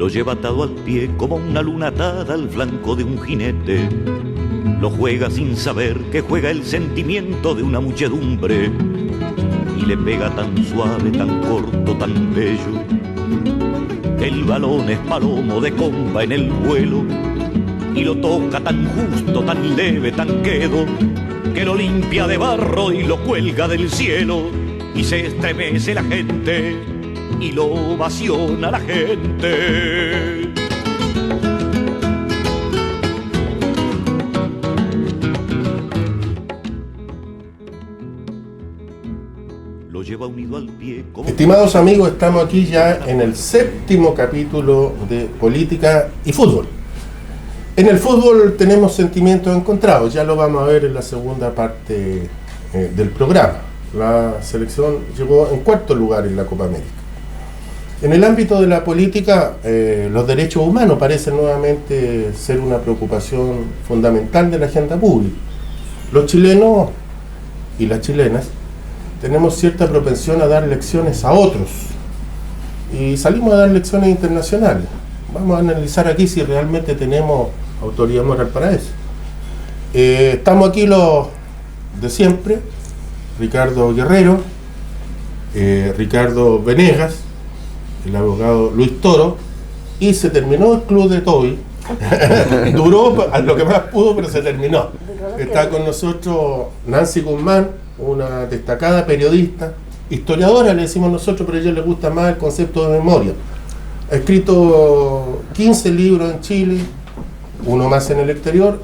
lo lleva atado al pie como una luna atada al flanco de un jinete. Lo juega sin saber que juega el sentimiento de una muchedumbre y le pega tan suave, tan corto, tan bello. El balón es palomo de comba en el vuelo y lo toca tan justo, tan leve, tan quedo, que lo limpia de barro y lo cuelga del cielo. Y se estremece la gente y lo ovaciona la gente. Lo lleva unido al pie como... Estimados amigos, estamos aquí ya en el 7º capítulo de Política y Fútbol. En el fútbol tenemos sentimientos encontrados, ya lo vamos a ver en la segunda parte del programa. La selección llegó en 4º lugar en la Copa América. En el ámbito de la política, los derechos humanos parecen nuevamente ser una preocupación fundamental de la agenda pública. Los chilenos y las chilenas tenemos cierta propensión a dar lecciones a otros y salimos a dar lecciones internacionales. Vamos a analizar aquí si realmente tenemos autoridad moral para eso. Estamos aquí los de siempre: Ricardo Guerrero, Ricardo Venegas, el abogado Luis Toro, y se terminó el club de Toby. Duró a lo que más pudo, pero se terminó. Está con nosotros Nancy Guzmán, una destacada periodista, historiadora le decimos nosotros, pero a ella le gusta más el concepto de memoria. Ha escrito 15 libros en Chile, uno más en el exterior,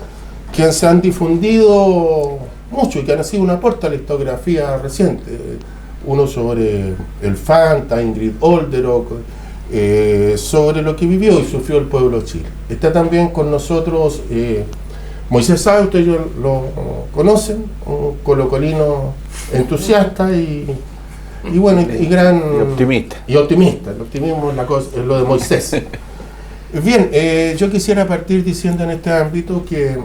que se han difundido mucho y que han sido un aporte a la historiografía reciente. Uno sobre el Fanta, Ingrid Olderock, sobre lo que vivió y sufrió el pueblo de Chile. Está también con nosotros Moisés Sá, ustedes lo conocen, un colocolino entusiasta y bueno, y gran... Y optimista. Y optimista, el optimismo es lo de Moisés. Bien, yo quisiera partir diciendo en este ámbito que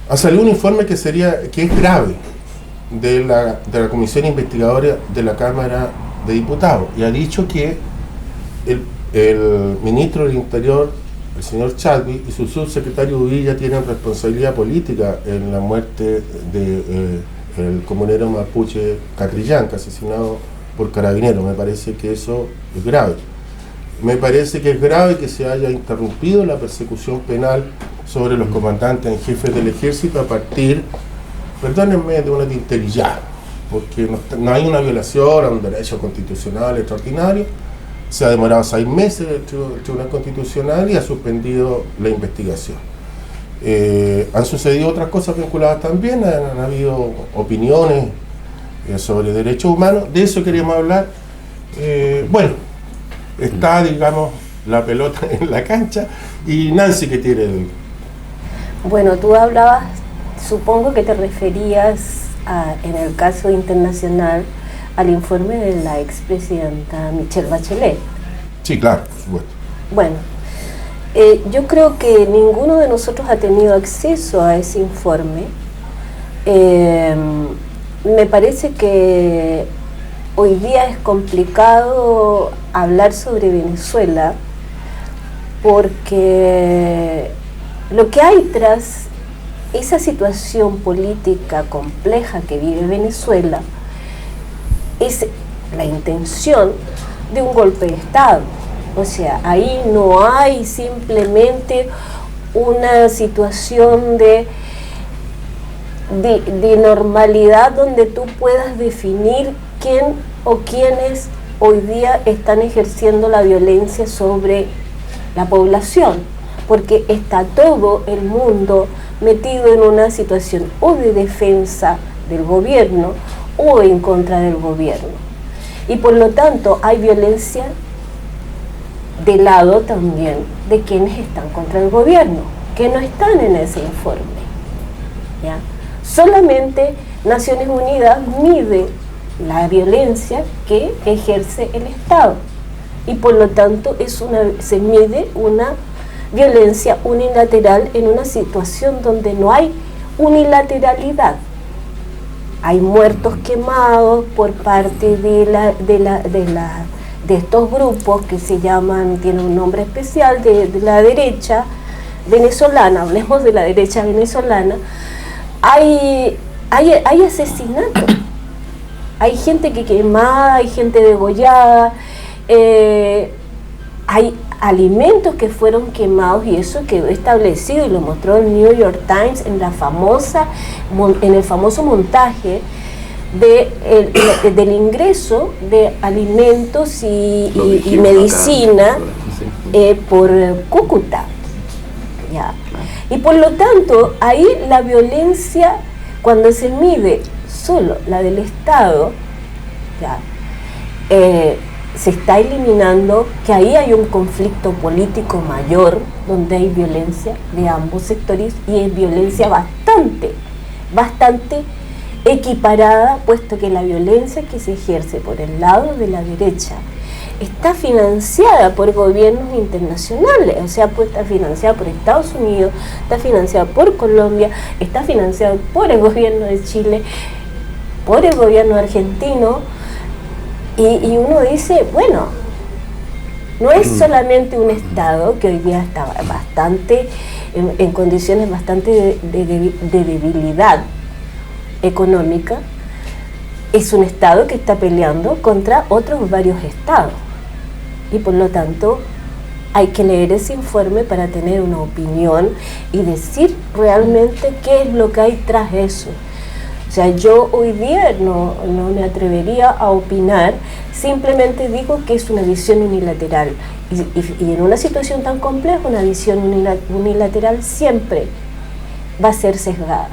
ha salido un informe que es grave de la Comisión Investigadora de la Cámara de Diputados, y ha dicho que el ministro del Interior, el señor Chadwick, y su subsecretario Uvilla tienen responsabilidad política en la muerte del comunero mapuche Catrillanca, asesinado por carabineros. Me parece que eso es grave. Me parece que es grave que se haya interrumpido la persecución penal sobre los comandantes en jefes del ejército a partir, perdónenme, de una tinterillada, porque no hay una violación a un derecho constitucional extraordinario. Se ha demorado 6 meses el Tribunal Constitucional y ha suspendido la investigación. Han sucedido otras cosas vinculadas también, han habido opiniones sobre derechos humanos, de eso queríamos hablar. Bueno, está, digamos, la pelota en la cancha, y Nancy, que tiene el... Bueno, tú hablabas, supongo que te referías en el caso internacional al informe de la expresidenta Michelle Bachelet. Sí, claro, por supuesto. Bueno, yo creo que ninguno de nosotros ha tenido acceso a ese informe. Me parece que hoy día es complicado hablar sobre Venezuela porque lo que hay tras esa situación política compleja que vive Venezuela es la intención de un golpe de Estado. O sea, ahí no hay simplemente una situación de normalidad donde tú puedas definir quién o quiénes hoy día están ejerciendo la violencia sobre la población, porque está todo el mundo metido en una situación o de defensa del gobierno o en contra del gobierno. Y por lo tanto hay violencia del lado también de quienes están contra el gobierno, que no están en ese informe, ¿ya? Solamente Naciones Unidas mide la violencia que ejerce el Estado y por lo tanto se mide una violencia unilateral en una situación donde no hay unilateralidad. Hay muertos quemados por parte de la de estos grupos que se llaman, tienen un nombre especial, de la derecha venezolana, hablemos de la derecha venezolana, hay asesinatos, hay gente que quemada, hay gente degollada, hay alimentos que fueron quemados, y eso quedó establecido y lo mostró el New York Times en el famoso montaje del ingreso de alimentos y medicina por Cúcuta. Ya. Y por lo tanto, ahí la violencia, cuando se mide solo la del Estado, ya, se está eliminando que ahí hay un conflicto político mayor, donde hay violencia de ambos sectores, y es violencia bastante equiparada, puesto que la violencia que se ejerce por el lado de la derecha está financiada por gobiernos internacionales, o sea, pues está financiada por Estados Unidos, está financiada por Colombia, está financiada por el gobierno de Chile, por el gobierno argentino, y uno dice, bueno, no es solamente un Estado que hoy día está bastante en condiciones bastante de debilidad económica, es un Estado que está peleando contra otros varios Estados, y por lo tanto hay que leer ese informe para tener una opinión y decir realmente qué es lo que hay tras eso. O sea, yo hoy día no me atrevería a opinar, simplemente digo que es una visión unilateral, y en una situación tan compleja una visión unilateral siempre va a ser sesgada.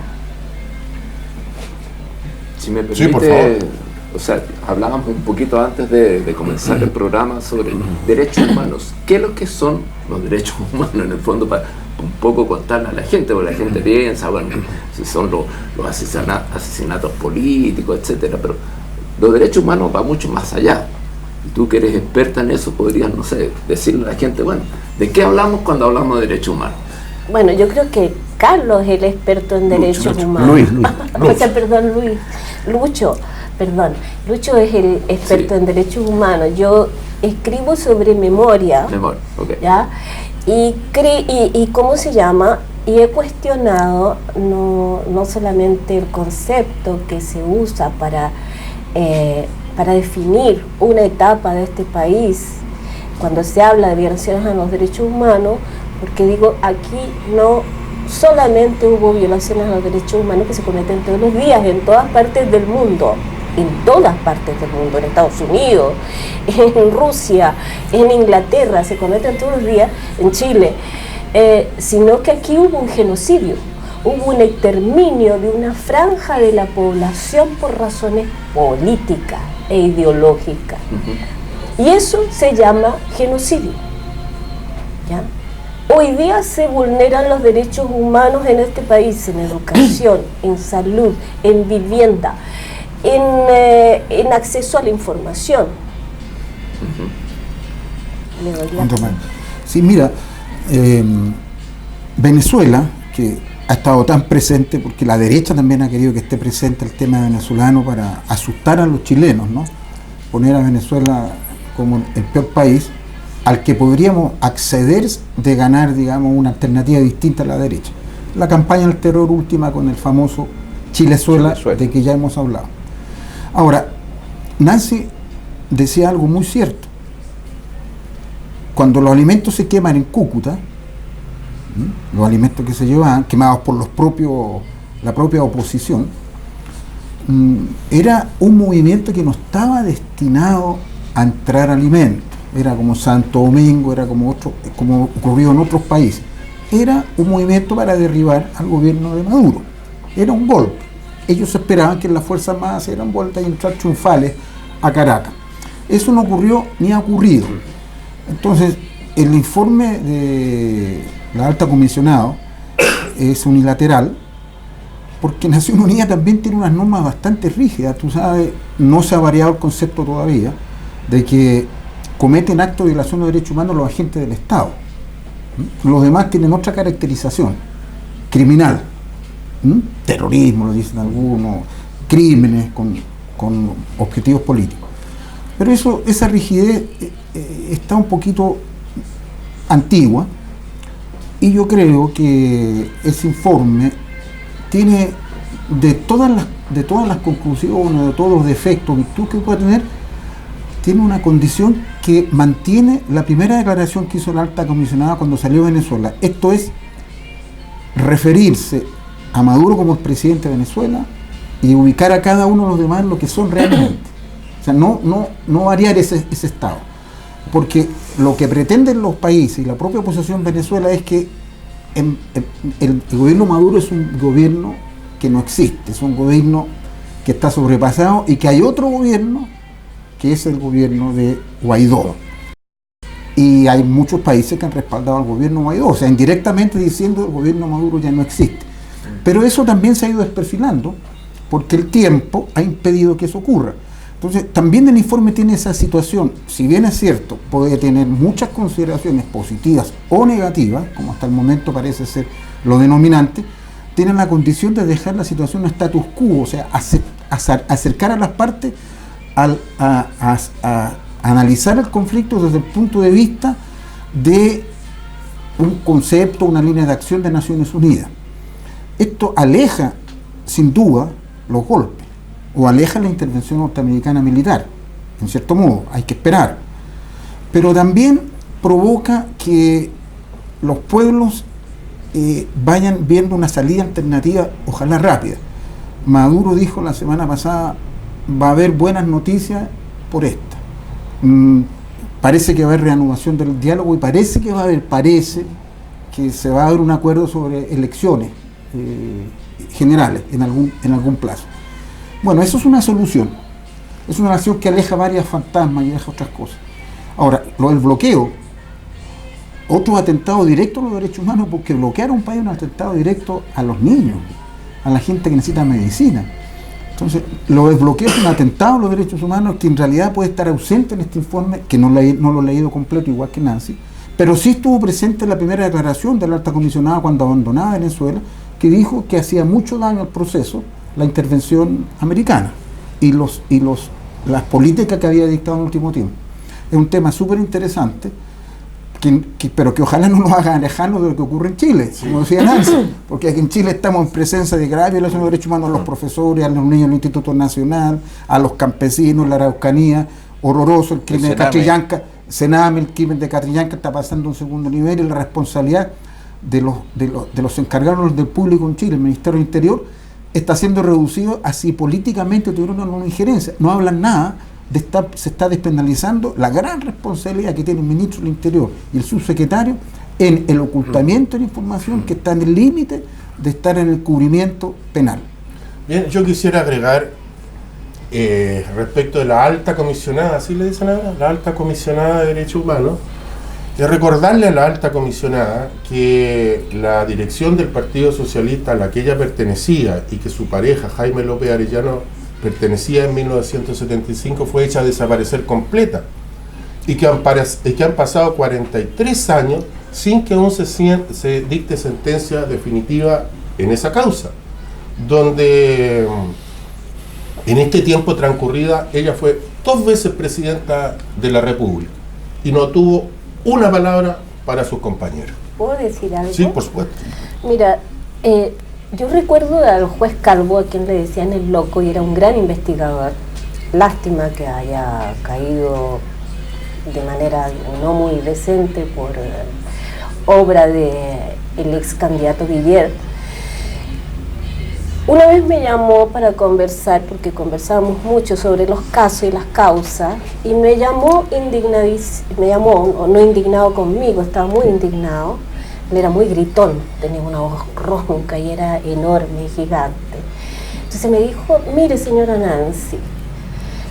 Si me permite, sí, por favor. O sea, hablábamos un poquito antes de comenzar el programa sobre derechos humanos. ¿Qué es lo que son los derechos humanos en el fondo, para un poco contarle a la gente? Porque la gente piensa, bueno, si son los asesinatos políticos, etcétera, pero los derechos humanos van mucho más allá. Y tú que eres experta en eso, podrías, no sé, decirle a la gente, bueno, ¿de qué hablamos cuando hablamos de derechos humanos? Bueno, yo creo que Carlos es el experto en derechos humanos. Lucho es el experto en derechos humanos. Yo escribo sobre memoria, okay. ¿Ya? Y ¿cómo se llama? Y he cuestionado no solamente el concepto que se usa para definir una etapa de este país, cuando se habla de violaciones a los derechos humanos, porque digo, aquí no solamente hubo violaciones a los derechos humanos que se cometen todos los días, en todas partes del mundo, en Estados Unidos, en Rusia, en Inglaterra, se cometen todos los días, en Chile, sino que aquí hubo un genocidio, hubo un exterminio de una franja de la población por razones políticas e ideológicas. Y eso se llama genocidio. ¿Ya? Hoy día se vulneran los derechos humanos en este país, en educación, en salud, en vivienda, en acceso a la información. Sí, mira, Venezuela, que ha estado tan presente, porque la derecha también ha querido que esté presente el tema venezolano para asustar a los chilenos, ¿no? Poner a Venezuela como el peor país al que podríamos acceder de ganar, digamos, una alternativa distinta a la derecha. La campaña del terror última con el famoso Chilezuela, de que ya hemos hablado. Ahora, Nancy decía algo muy cierto. Cuando los alimentos se queman en Cúcuta, los alimentos que se llevaban, quemados por la propia oposición, era un movimiento que no estaba destinado a entrar alimentos. Era como Santo Domingo, era como ocurrió en otros países. Era un movimiento para derribar al gobierno de Maduro. Era un golpe. Ellos esperaban que las Fuerzas Armadas se dieran vuelta y entrar triunfales a Caracas. Eso no ocurrió ni ha ocurrido. Entonces, el informe de la alta comisionado es unilateral, porque Naciones Unidas también tiene unas normas bastante rígidas. Tú sabes, no se ha variado el concepto todavía de que cometen actos de violación de derechos humanos los agentes del Estado. Los demás tienen otra caracterización: criminal, terrorismo, lo dicen algunos, crímenes con objetivos políticos. Pero esa rigidez está un poquito antigua, y yo creo que ese informe tiene de todas las conclusiones, de todos los defectos, virtudes que puede tener, tiene una condición que mantiene la primera declaración que hizo la alta comisionada cuando salió de Venezuela. Esto es referirse a Maduro como el presidente de Venezuela y ubicar a cada uno de los demás lo que son realmente. O sea, no variar ese estado. Porque lo que pretenden los países y la propia oposición de Venezuela es que el gobierno Maduro es un gobierno que no existe, es un gobierno que está sobrepasado y que hay otro gobierno que es el gobierno de Guaidó. Y hay muchos países que han respaldado al gobierno Guaidó, o sea, indirectamente diciendo que el gobierno Maduro ya no existe. Pero eso también se ha ido desperfilando porque el tiempo ha impedido que eso ocurra. Entonces, también el informe tiene esa situación, si bien es cierto, puede tener muchas consideraciones positivas o negativas, como hasta el momento parece ser lo denominante, tiene la condición de dejar la situación status quo, o sea, acercar a las partes a analizar el conflicto desde el punto de vista de un concepto, una línea de acción de Naciones Unidas. Esto aleja, sin duda, los golpes, o aleja la intervención norteamericana militar, en cierto modo, hay que esperar. Pero también provoca que los pueblos vayan viendo una salida alternativa, ojalá rápida. Maduro dijo la semana pasada, va a haber buenas noticias por esta. Parece que va a haber reanudación del diálogo y parece que se va a dar un acuerdo sobre elecciones generales en algún plazo. Bueno, eso es una solución. Es una acción que aleja varias fantasmas y deja otras cosas. Ahora, lo del bloqueo, otro atentado directo a los derechos humanos, porque bloquear a un país es un atentado directo a los niños, a la gente que necesita medicina. Entonces, lo del bloqueo es un atentado a los derechos humanos que en realidad puede estar ausente en este informe, que no lo he leído completo, igual que Nancy, pero sí estuvo presente en la primera declaración de la alta comisionada cuando abandonaba Venezuela, que dijo que hacía mucho daño al proceso la intervención americana y las políticas que había dictado en el último tiempo. Es un tema súper interesante, pero que ojalá no nos haga alejarnos de lo que ocurre en Chile, como decía Nancy, porque aquí en Chile estamos en presencia de graves violaciones de derechos humanos a los profesores, a los niños del Instituto Nacional, a los campesinos, la Araucanía, horroroso el crimen de Catrillanca, Sename, el crimen de Catrillanca está pasando a un segundo nivel, y la responsabilidad de los encargados del público en Chile, el Ministerio del Interior, está siendo reducido a si políticamente tuvieron una injerencia. No hablan nada se está despenalizando la gran responsabilidad que tiene el ministro del Interior y el subsecretario en el ocultamiento de la información, que está en el límite de estar en el cubrimiento penal. Bien, yo quisiera agregar respecto de la alta comisionada, ¿así le dicen ahora? La alta comisionada de Derechos Humanos, y recordarle a la alta comisionada que la dirección del Partido Socialista a la que ella pertenecía y que su pareja Jaime López Arellano pertenecía en 1975 fue hecha desaparecer completa, y que han pasado 43 años sin que aún se dicte sentencia definitiva en esa causa, donde en este tiempo transcurrida ella fue 2 veces presidenta de la República y no tuvo una palabra para sus compañeros. ¿Puedo decir algo? Sí, por supuesto. Mira, yo recuerdo al juez Calvo, a quien le decían el loco, y era un gran investigador. Lástima que haya caído de manera no muy decente por obra del ex candidato Guillermo. Una vez me llamó para conversar, porque conversábamos mucho sobre los casos y las causas, y me llamó no indignado conmigo, estaba muy indignado. Él era muy gritón, tenía una voz ronca y era enorme y gigante. Entonces me dijo, mire señora Nancy,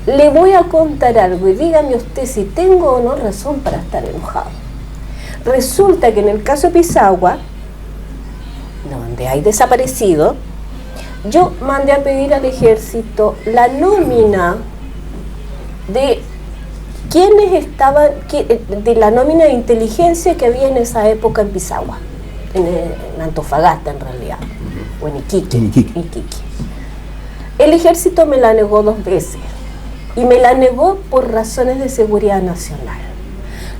le voy a contar algo y dígame usted si tengo o no razón para estar enojado. Resulta que en el caso de Pisagua, donde hay desaparecido, yo mandé a pedir al ejército la nómina de quienes estaban, de la nómina de inteligencia que había en esa época en Pisagua, en Antofagasta en realidad, o en Iquique. El ejército me la negó 2 veces. y me la negó por razones de seguridad nacional.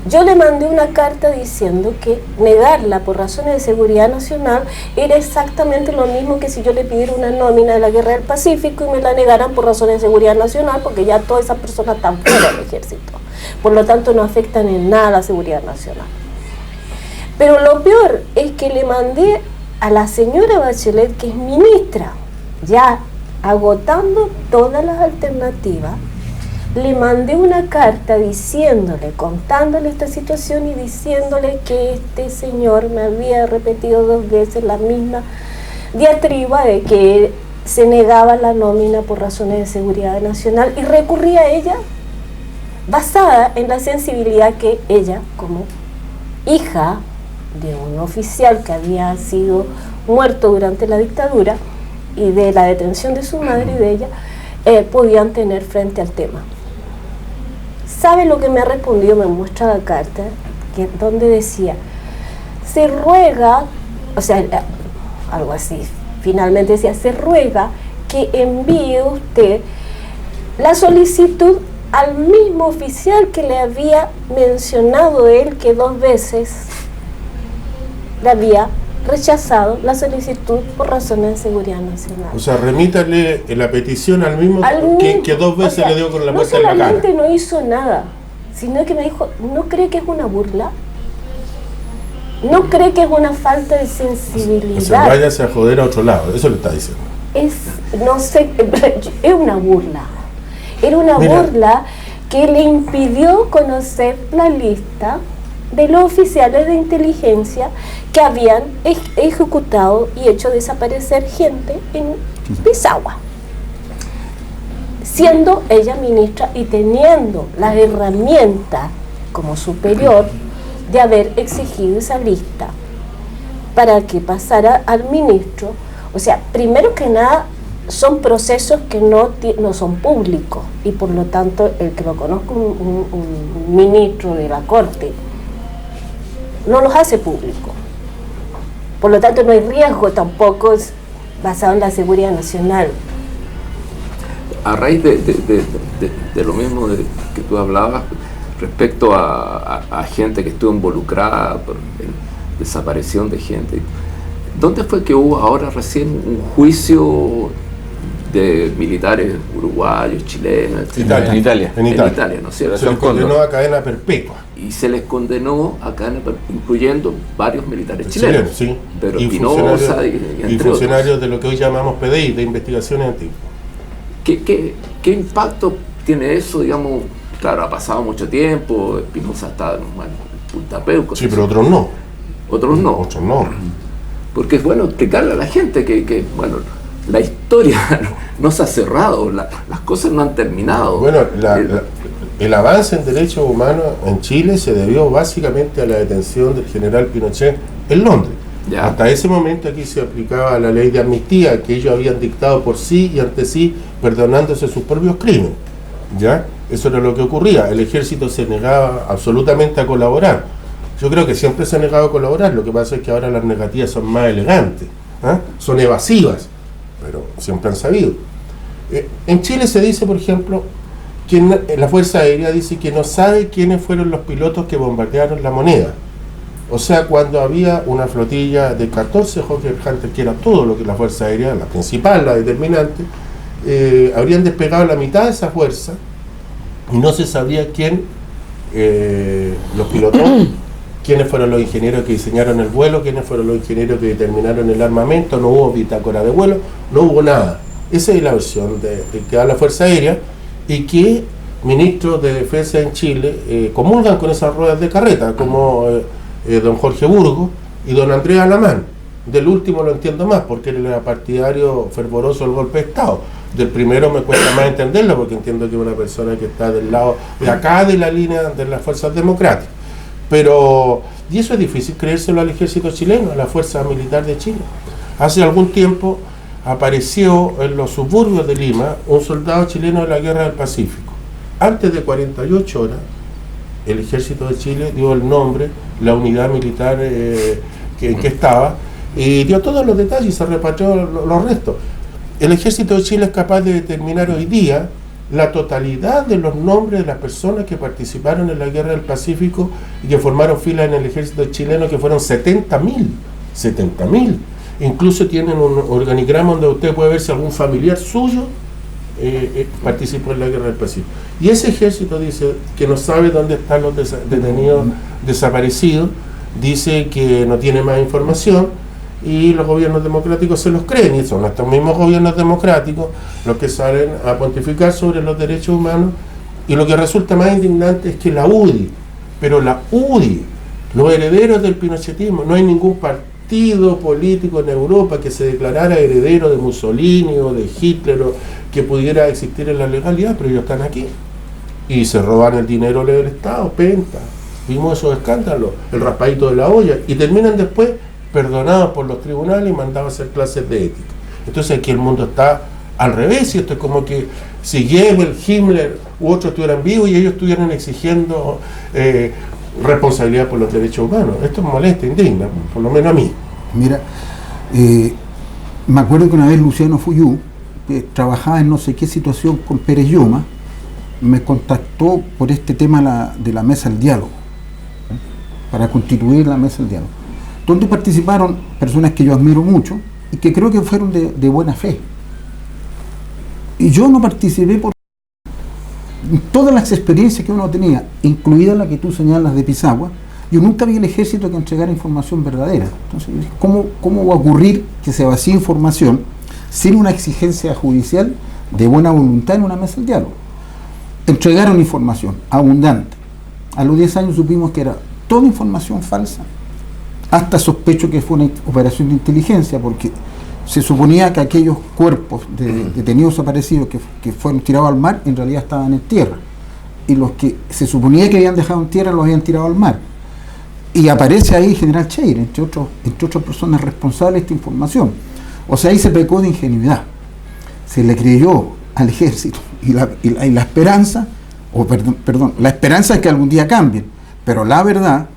Yo le mandé una carta diciendo que negarla por razones de seguridad nacional era exactamente lo mismo que si yo le pidiera una nómina de la Guerra del Pacífico y me la negaran por razones de seguridad nacional, porque ya todas esas personas están fuera del ejército. Por lo tanto, no afectan en nada a la seguridad nacional. Pero lo peor es que le mandé a la señora Bachelet, que es ministra, ya agotando todas las alternativas, le mandé una carta diciéndole, contándole esta situación y diciéndole que este señor me había repetido 2 veces la misma diatriba de que se negaba la nómina por razones de seguridad nacional y recurría a ella basada en la sensibilidad que ella, como hija de un oficial que había sido muerto durante la dictadura y de la detención de su madre y de ella, podían tener frente al tema. ¿Sabe lo que me ha respondido? Me muestra la carta, donde decía, se ruega, o sea, algo así, finalmente decía, se ruega que envíe usted la solicitud al mismo oficial que le había mencionado él, que 2 veces le había rechazado la solicitud por razones de seguridad nacional. O sea, remítale la petición al mismo que 2 veces, o sea, le dio con la puerta en la cara. No solamente no hizo nada, sino que me dijo, ¿no cree que es una burla? ¿No cree que es una falta de sensibilidad? O sea, váyase a joder a otro lado, eso le está diciendo. No sé, es una burla. Era una burla que le impidió conocer la lista de los oficiales de inteligencia que habían ejecutado y hecho desaparecer gente en Pisagua, siendo ella ministra y teniendo la herramienta como superior de haber exigido esa lista para que pasara al ministro. O sea, primero que nada, son procesos que no son públicos y por lo tanto el que lo conozca un ministro de la Corte no los hace públicos. Por lo tanto, no hay riesgo tampoco basado en la seguridad nacional. A raíz de lo mismo que tú hablabas respecto a gente que estuvo involucrada por desaparición de gente, ¿dónde fue que hubo ahora recién un juicio de militares uruguayos, chilenos, etcétera? En Italia, ¿no es cierto? Se les condenó a cadena perpetua. Y se les condenó a cadena perpetua, incluyendo varios militares chilenos, sí. pero y Espinosa y funcionarios de lo que hoy llamamos PDI, de investigaciones antiguas. ¿Qué impacto tiene eso? Digamos, claro, ha pasado mucho tiempo, Espinosa está en Punta Peuco. Sí, pero otros no. Otros no. Otros no. Porque es bueno explicarle a la gente que bueno, la historia no se ha cerrado, las cosas no han terminado. Bueno, el avance en derechos humanos en Chile se debió básicamente a la detención del general Pinochet en Londres. Ya. Hasta ese momento aquí se aplicaba la ley de amnistía que ellos habían dictado por sí y ante sí, perdonándose sus propios crímenes. ¿Ya? Eso era lo que ocurría. El ejército se negaba absolutamente a colaborar. Yo creo que siempre se ha negado a colaborar. Lo que pasa es que ahora las negativas son más elegantes, son evasivas, pero siempre han sabido. En Chile se dice, por ejemplo, que la Fuerza Aérea dice que no sabe quiénes fueron los pilotos que bombardearon La Moneda. O sea, cuando había una flotilla de 14 Hawker Hunter, que era todo lo que la Fuerza Aérea, la principal, la determinante, habrían despegado la mitad de esa fuerza y no se sabía quién los pilotó, quiénes fueron los ingenieros que diseñaron el vuelo, quiénes fueron los ingenieros que determinaron el armamento, no hubo bitácora de vuelo, no hubo nada. Esa es la versión que da la Fuerza Aérea y que ministros de defensa en Chile comulgan con esas ruedas de carreta, como don Jorge Burgos y don Andrés Alamán. Del último lo entiendo más, porque él era partidario fervoroso del golpe de Estado. Del primero me cuesta más entenderlo, porque entiendo que es una persona que está del lado de acá de la línea de las fuerzas democráticas. Pero, y eso es difícil creérselo al ejército chileno, a la fuerza militar de Chile. Hace algún tiempo apareció en los suburbios de Lima un soldado chileno de la Guerra del Pacífico. Antes de 48 horas, el ejército de Chile dio el nombre, la unidad militar en que estaba, y dio todos los detalles y se repatrió los restos. El ejército de Chile es capaz de determinar hoy día la totalidad de los nombres de las personas que participaron en la Guerra del Pacífico y que formaron filas en el ejército chileno, que fueron 70.000. Incluso tienen un organigrama donde usted puede ver si algún familiar suyo participó en la Guerra del Pacífico. Y ese ejército dice que no sabe dónde están los detenidos desaparecidos, dice que no tiene más información, y los gobiernos democráticos se los creen, y son estos mismos gobiernos democráticos los que salen a pontificar sobre los derechos humanos. Y lo que resulta más indignante es que la UDI, los herederos del pinochetismo, no hay ningún partido político en Europa que se declarara heredero de Mussolini o de Hitler, o que pudiera existir en la legalidad, pero ellos están aquí y se roban el dinero del Estado, penta. Vimos esos escándalos, el raspadito de la olla, y terminan después perdonados por los tribunales y mandados a hacer clases de ética. Entonces aquí el mundo está al revés, y esto es como que si Goebbels, Himmler u otros estuvieran vivos y ellos estuvieran exigiendo responsabilidad por los derechos humanos. Esto me molesta, indigna, por lo menos a mí. Mira, me acuerdo que una vez Luciano Fuyú, que trabajaba en no sé qué situación con Pérez Lloma, me contactó por este tema de la mesa del diálogo, para constituir la mesa del diálogo, donde participaron personas que yo admiro mucho y que creo que fueron de buena fe. Y yo no participé por todas las experiencias que uno tenía, incluida la que tú señalas de Pisagua. Yo nunca vi el ejército que entregara información verdadera. Entonces, ¿cómo va a ocurrir que se vacíe información sin una exigencia judicial de buena voluntad en una mesa del diálogo? Entregaron información abundante. A los 10 años supimos que era toda información falsa. Hasta sospecho que fue una operación de inteligencia, porque se suponía que aquellos cuerpos de detenidos desaparecidos que fueron tirados al mar, en realidad estaban en tierra. Y los que se suponía que habían dejado en tierra, los habían tirado al mar. Y aparece ahí General Cheire, entre otras personas responsables de esta información. O sea, ahí se pecó de ingenuidad. Se le creyó al ejército. Y la esperanza, la esperanza es que algún día cambien. Pero la verdad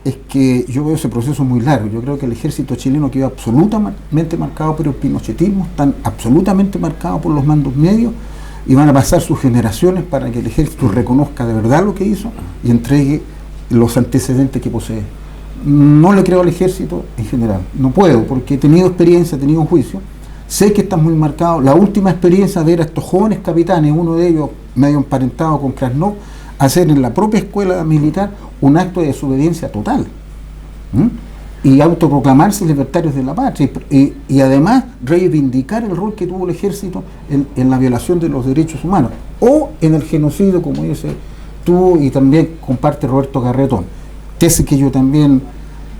es que yo veo ese proceso muy largo. Yo creo que el ejército chileno quedó absolutamente marcado por el pinochetismo, están absolutamente marcados por los mandos medios, y van a pasar sus generaciones para que el ejército reconozca de verdad lo que hizo y entregue los antecedentes que posee. No le creo al ejército en general, no puedo, porque he tenido experiencia, he tenido juicio, sé que están muy marcados. La última experiencia de ver a estos jóvenes capitanes, uno de ellos medio emparentado con Krasnov, hacer en la propia escuela militar un acto de desobediencia total, y autoproclamarse libertarios de la patria, y además reivindicar el rol que tuvo el ejército en la violación de los derechos humanos o en el genocidio, como dice tú y también comparte Roberto Garretón, tesis que yo también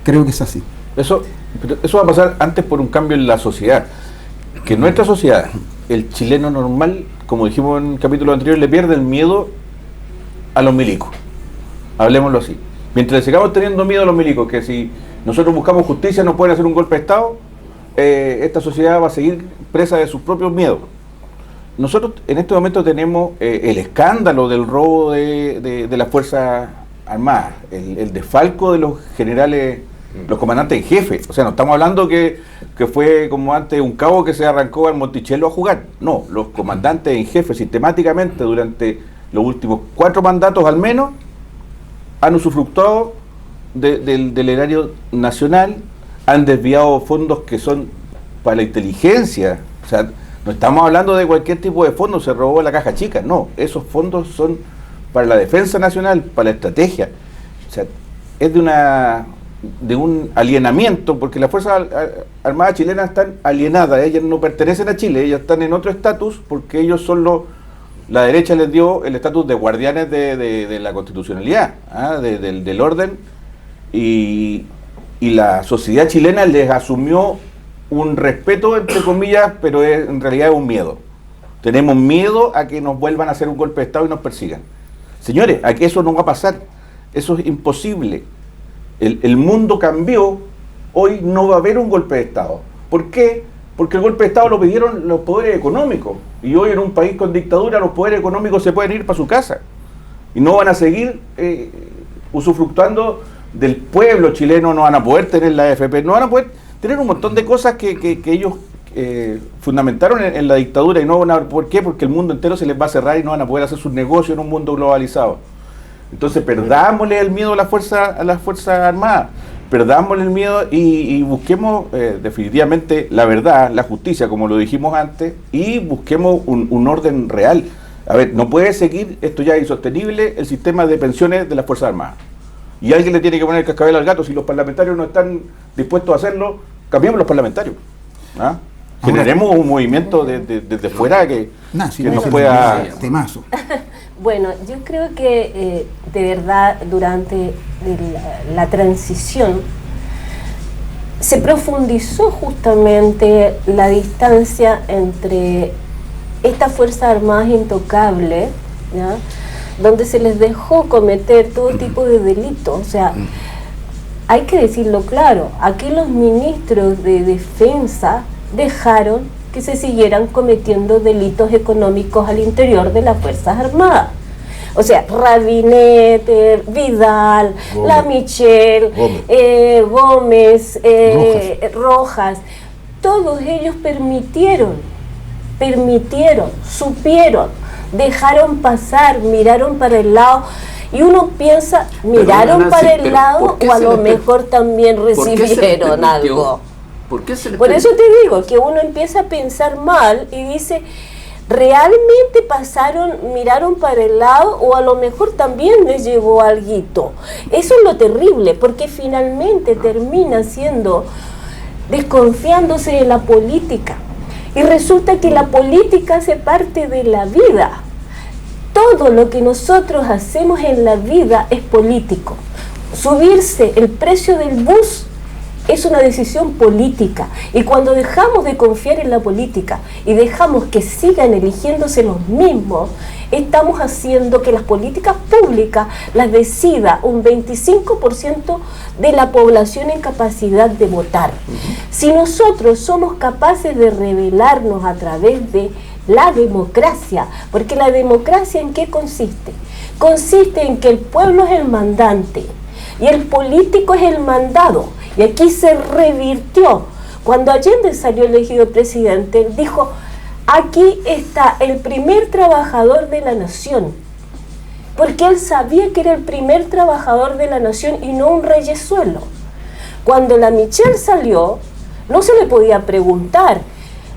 creo que es así. Eso va a pasar antes por un cambio en la sociedad, que en nuestra sociedad el chileno normal, como dijimos en el capítulo anterior, le pierde el miedo a los milicos, hablemoslo así. Mientras sigamos teniendo miedo a los milicos, que si nosotros buscamos justicia no pueden hacer un golpe de Estado, esta sociedad va a seguir presa de sus propios miedos. Nosotros en este momento tenemos el escándalo del robo de las Fuerzas Armadas, el desfalco de los generales, los comandantes en jefe. O sea, no estamos hablando que fue como antes un cabo que se arrancó al Monticello a jugar. No, los comandantes en jefe sistemáticamente durante los últimos 4 mandatos al menos han usufructuado del erario nacional, han desviado fondos que son para la inteligencia. O sea, no estamos hablando de cualquier tipo de fondo, se robó la caja chica, no, esos fondos son para la defensa nacional, para la estrategia. O sea, es de un alienamiento, porque las Fuerzas Armadas chilenas están alienadas, ellas no pertenecen a Chile, ellas están en otro estatus, porque ellos son la derecha les dio el estatus de guardianes de la constitucionalidad, del orden, y la sociedad chilena les asumió un respeto, entre comillas, pero en realidad es un miedo. Tenemos miedo a que nos vuelvan a hacer un golpe de Estado y nos persigan. Señores, aquí eso no va a pasar, eso es imposible. El mundo cambió, hoy no va a haber un golpe de Estado. ¿Por qué? Porque el golpe de Estado lo pidieron los poderes económicos, y hoy en un país con dictadura los poderes económicos se pueden ir para su casa y no van a seguir usufructuando del pueblo chileno, no van a poder tener la AFP, no van a poder tener un montón de cosas que ellos fundamentaron en la dictadura y no van a, ¿por qué? Porque el mundo entero se les va a cerrar y no van a poder hacer sus negocios en un mundo globalizado. Entonces perdámosle el miedo a las Fuerzas Armadas, perdámosle el miedo y busquemos definitivamente la verdad, la justicia, como lo dijimos antes, y busquemos un orden real. A ver, no puede seguir, esto ya es insostenible, el sistema de pensiones de las Fuerzas Armadas. Y alguien le tiene que poner el cascabel al gato. Si los parlamentarios no están dispuestos a hacerlo, cambiemos los parlamentarios. ¿Ah? Generemos un movimiento desde fuera que nos pueda... Temazo. Bueno, yo creo que de verdad durante la transición se profundizó justamente la distancia entre estas Fuerzas Armadas intocables, ¿ya?, donde se les dejó cometer todo tipo de delitos. O sea, hay que decirlo claro, aquí los ministros de defensa dejaron que se siguieran cometiendo delitos económicos al interior de las Fuerzas Armadas. O sea, Rabinet, Vidal, Gómez, La Michelle, Gómez, Rojas, todos ellos permitieron, supieron, dejaron pasar, miraron para el lado, y uno piensa, miraron para el lado o a lo mejor también recibieron algo. Por eso te digo que uno empieza a pensar mal y dice, ¿realmente miraron para el lado o a lo mejor también les llegó alguito? Eso es lo terrible, porque finalmente termina siendo desconfiándose de la política. Y resulta que la política hace parte de la vida. Todo lo que nosotros hacemos en la vida es político. Subirse el precio del bus es una decisión política. Y cuando dejamos de confiar en la política y dejamos que sigan eligiéndose los mismos, estamos haciendo que las políticas públicas las decida un 25% de la población en capacidad de votar. Si nosotros somos capaces de rebelarnos a través de la democracia, porque la democracia ¿en qué consiste? Consiste en que el pueblo es el mandante y el político es el mandado. Y aquí se revirtió. Cuando Allende salió elegido presidente, él dijo, aquí está el primer trabajador de la nación, porque él sabía que era el primer trabajador de la nación y no un reyesuelo. Cuando la Michelle salió, no se le podía preguntar.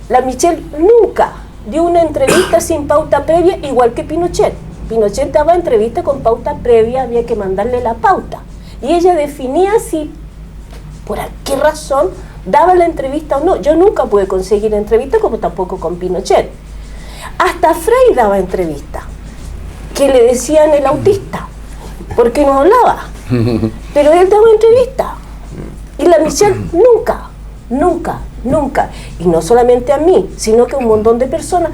La Michelle nunca dio una entrevista sin pauta previa, igual que Pinochet. Pinochet daba entrevista con pauta previa, había que mandarle la pauta. Y ella definía si, por qué razón, daba la entrevista o no. Yo nunca pude conseguir entrevista, como tampoco con Pinochet. Hasta Frei daba entrevista, que le decían el autista, porque no hablaba. Pero él daba entrevista. Y la Michelle nunca. Y no solamente a mí, sino que a un montón de personas.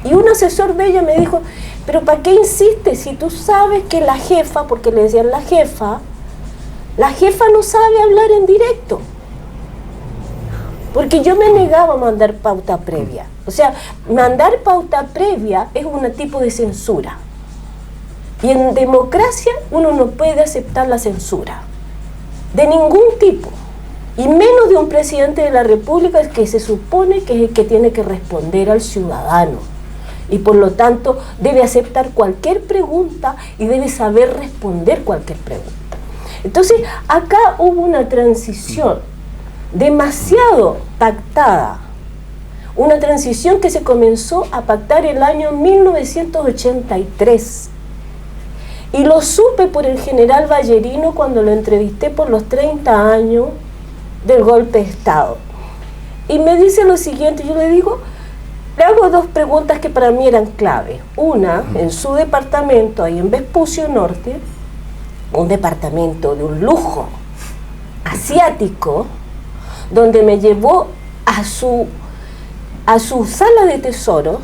Y un asesor de ella me dijo, pero ¿para qué insistes si tú sabes que la jefa, porque le decían la jefa no sabe hablar en directo? Porque yo me negaba a mandar pauta previa. O sea, mandar pauta previa es un tipo de censura. Y en democracia uno no puede aceptar la censura. De ningún tipo. Y menos de un presidente de la República que se supone que es el que tiene que responder al ciudadano. Y por lo tanto debe aceptar cualquier pregunta y debe saber responder cualquier pregunta. Entonces, acá hubo una transición demasiado pactada, una transición que se comenzó a pactar el año 1983. Y lo supe por el general Ballerino cuando lo entrevisté por los 30 años del golpe de Estado. Y me dice lo siguiente, yo le digo, le hago dos preguntas que para mí eran clave. Una, en su departamento, ahí en Vespucio Norte, un departamento de un lujo asiático, donde me llevó a su sala de tesoros,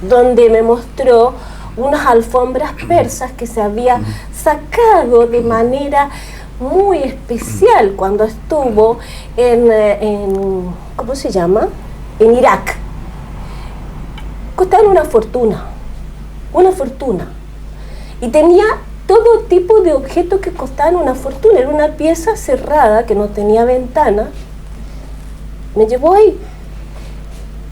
donde me mostró unas alfombras persas que se había sacado de manera muy especial cuando estuvo en ¿cómo se llama? En Irak. Costaban una fortuna. Y tenía todo tipo de objetos que costaban una fortuna. Era una pieza cerrada que no tenía ventana me llevó ahí.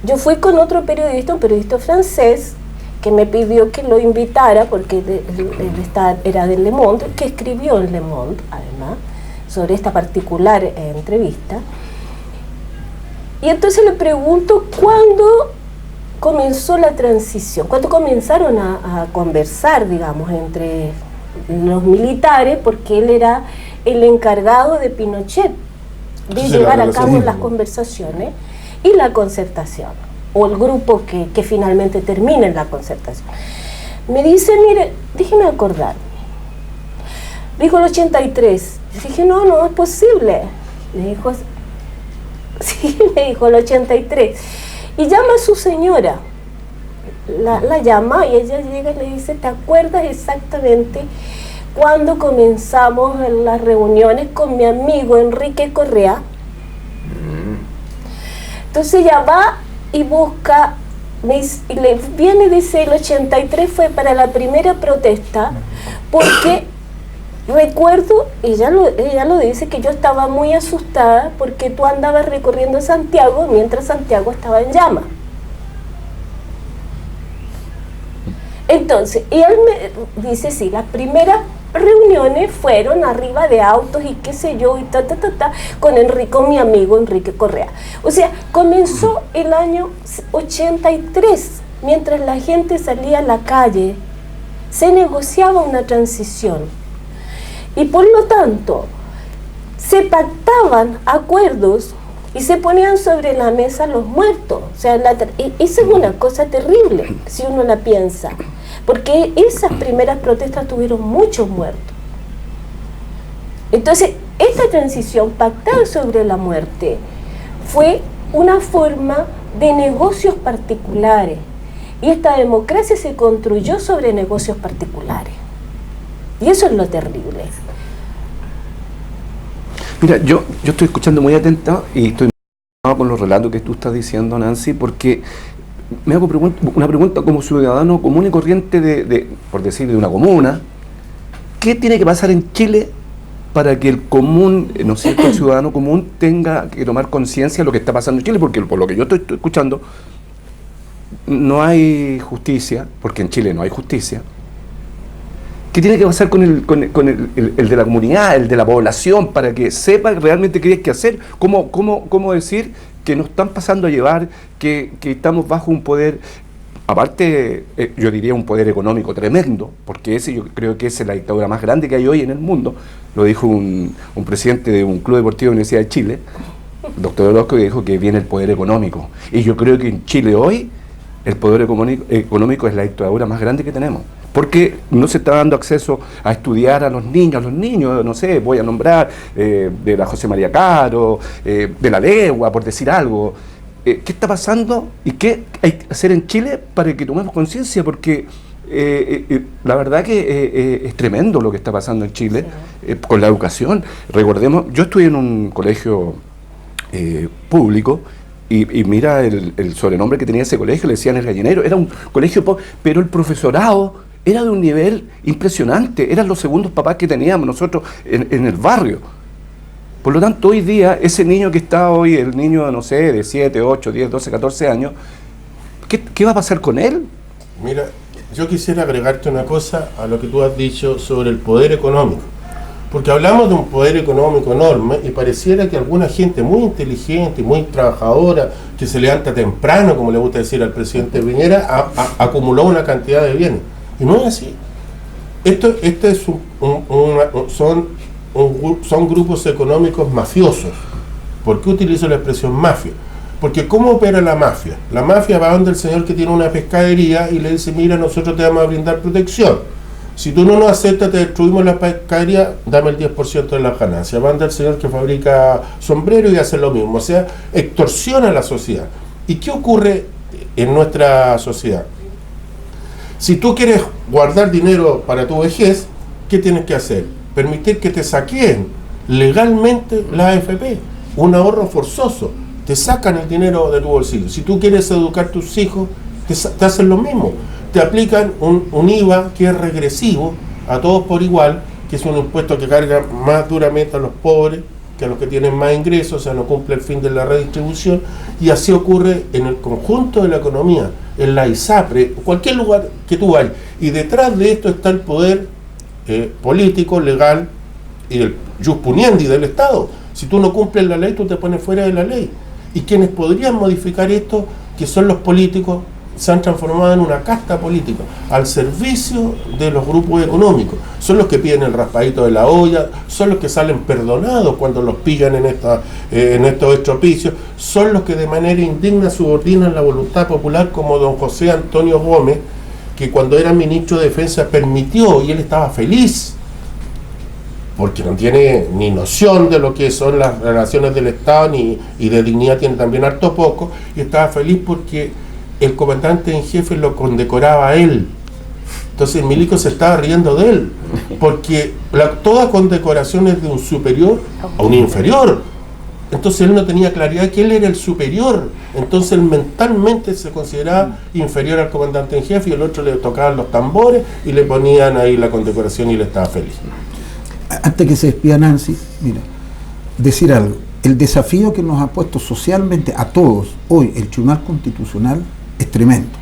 Yo fui con otro periodista, un periodista francés, que me pidió que lo invitara, porque él era del Le Monde, que escribió en Le Monde, además, sobre esta particular entrevista. Y entonces le pregunto cuándo comenzó la transición, cuándo comenzaron a conversar, digamos, entre los militares, porque él era el encargado de Pinochet, de llevar a cabo las conversaciones y la concertación, o el grupo que finalmente termina en la concertación. Me dice, mire, déjeme acordar, dijo el 83, yo dije, no es posible, me dijo, sí, me dijo el 83, y llama a su señora, la llama y ella llega y le dice, ¿te acuerdas exactamente cuando comenzamos las reuniones con mi amigo Enrique Correa? Entonces ella va y busca, y le viene y dice, el 83 fue para la primera protesta, porque recuerdo, ella lo dice, que yo estaba muy asustada porque tú andabas recorriendo Santiago mientras Santiago estaba en llamas. Entonces, y él me dice, sí, las primeras reuniones fueron arriba de autos y qué sé yo, y con mi amigo Enrique Correa. O sea, comenzó el año 83, mientras la gente salía a la calle, se negociaba una transición. Y por lo tanto, se pactaban acuerdos y se ponían sobre la mesa los muertos. O sea, esa es una cosa terrible, si uno la piensa, porque esas primeras protestas tuvieron muchos muertos. Entonces, esta transición, pactar sobre la muerte, fue una forma de negocios particulares, y esta democracia se construyó sobre negocios particulares. Y eso es lo terrible. Mira, yo estoy escuchando muy atenta y estoy con los relatos que tú estás diciendo, Nancy, porque me hago una pregunta como ciudadano común y corriente por decir, de una comuna. ¿Qué tiene que pasar en Chile para que el común, no sé, el ciudadano común tenga que tomar conciencia de lo que está pasando en Chile? Porque por lo que yo estoy escuchando, no hay justicia, porque en Chile no hay justicia. ¿Qué tiene que pasar con el de la comunidad, el de la población, para que sepa realmente qué hay que hacer? ¿Cómo decir que nos están pasando a llevar, que estamos bajo un poder, aparte, yo diría un poder económico tremendo, porque yo creo que esa es la dictadura más grande que hay hoy en el mundo? Lo dijo un presidente de un club deportivo de la Universidad de Chile, el doctor Orozco, que dijo que viene el poder económico. Y yo creo que en Chile hoy el poder económico es la dictadura más grande que tenemos. Porque no se está dando acceso a estudiar a los niños, no sé, voy a nombrar de la José María Caro, de la Legua, por decir algo. ¿Qué está pasando y qué hay que hacer en Chile para que tomemos conciencia? Porque la verdad que es tremendo lo que está pasando en Chile con la educación. Recordemos, yo estudié en un colegio público, y mira el sobrenombre que tenía ese colegio, le decían El Gallinero. Era un colegio pero el profesorado era de un nivel impresionante, eran los segundos papás que teníamos nosotros en el barrio. Por lo tanto, hoy día, ese niño que está hoy, el niño, no sé, de 7, 8, 10, 12, 14 años, ¿qué va a pasar con él? Mira, yo quisiera agregarte una cosa a lo que tú has dicho sobre el poder económico. Porque hablamos de un poder económico enorme y pareciera que alguna gente muy inteligente y muy trabajadora, que se levanta temprano, como le gusta decir al presidente Piñera, acumuló una cantidad de bienes. Y no es así. Esto es son grupos económicos mafiosos. ¿Por qué utilizo la expresión mafia? Porque ¿cómo opera la mafia? La mafia va donde el señor que tiene una pescadería y le dice, mira, nosotros te vamos a brindar protección. Si tú no nos aceptas, te destruimos la pescadería, dame el 10% de las ganancias. Va donde el señor que fabrica sombreros y hace lo mismo. O sea, extorsiona a la sociedad. ¿Y qué ocurre en nuestra sociedad? Si tú quieres guardar dinero para tu vejez, ¿qué tienes que hacer? Permitir que te saqueen legalmente la AFP, un ahorro forzoso. Te sacan el dinero de tu bolsillo. Si tú quieres educar a tus hijos, te hacen lo mismo. Te aplican un IVA que es regresivo a todos por igual, que es un impuesto que carga más duramente a los pobres que a los que tienen más ingresos, o sea, no cumple el fin de la redistribución, y así ocurre en el conjunto de la economía, en la ISAPRE, cualquier lugar que tú vayas, y detrás de esto está el poder político, legal, y el jus puniendi del Estado. Si tú no cumples la ley, tú te pones fuera de la ley, y quienes podrían modificar esto, que son los políticos, se han transformado en una casta política al servicio de los grupos económicos. Son los que piden el raspadito de la olla, son los que salen perdonados cuando los pillan en estos estropicios, son los que de manera indigna subordinan la voluntad popular, como don José Antonio Gómez, que cuando era ministro de Defensa permitió, y él estaba feliz, porque no tiene ni noción de lo que son las relaciones del Estado, y de dignidad tiene también harto poco, y estaba feliz porque el comandante en jefe lo condecoraba a él. Entonces el milico se estaba riendo de él, porque toda condecoración es de un superior a un inferior. Entonces él no tenía claridad que él era el superior, entonces él mentalmente se consideraba inferior al comandante en jefe, y el otro le tocaban los tambores y le ponían ahí la condecoración y él estaba feliz. Antes que se despida Nancy, mira, decir algo. El desafío que nos ha puesto socialmente a todos hoy el Tribunal Constitucional es tremendo.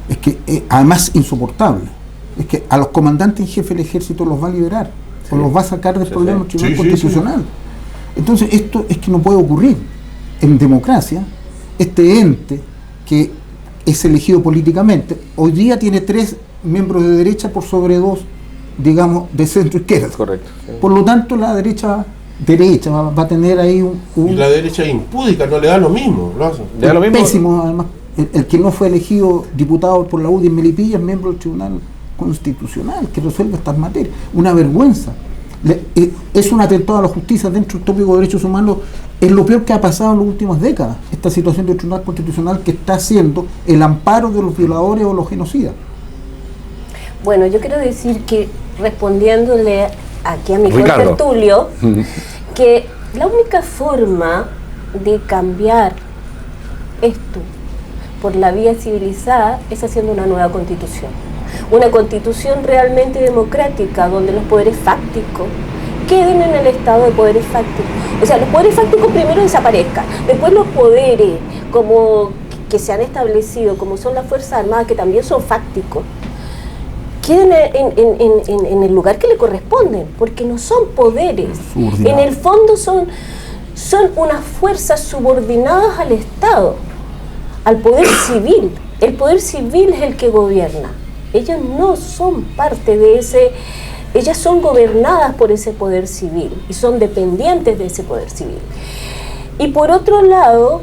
Es que además insoportable. Es que a los comandantes en jefe del ejército los va a liberar, o los va a sacar del problema del Tribunal Constitucional. Entonces esto es que no puede ocurrir. En democracia, este ente que es elegido políticamente, hoy día tiene 3 miembros de derecha por sobre 2, digamos, de centro izquierda. Correcto. Por lo tanto, la derecha va a tener ahí un... Y la derecha impúdica, no le da lo mismo, lo hace. Le da lo mismo. Pésimo, además. El que no fue elegido diputado por la UDI en Melipilla es miembro del Tribunal Constitucional, que resuelve estas materias. Una vergüenza. Es un atentado a la justicia dentro del tópico de derechos humanos. Es lo peor que ha pasado en las últimas décadas, esta situación del Tribunal Constitucional, que está haciendo el amparo de los violadores o los genocidas. Bueno, yo quiero decir que, respondiéndole aquí a mi Ricardo contertulio, que la única forma de cambiar esto por la vía civilizada es haciendo una nueva constitución. Una constitución realmente democrática, donde los poderes fácticos queden en el estado de poderes fácticos. O sea, los poderes fácticos primero desaparezcan, después los poderes como que se han establecido, como son las Fuerzas Armadas, que también son fácticos, queden en el lugar que le corresponden, porque no son poderes. En el fondo son unas fuerzas subordinadas al Estado, al poder civil. El poder civil es el que gobierna. Ellas no son parte de ellas son gobernadas por ese poder civil y son dependientes de ese poder civil. Y por otro lado,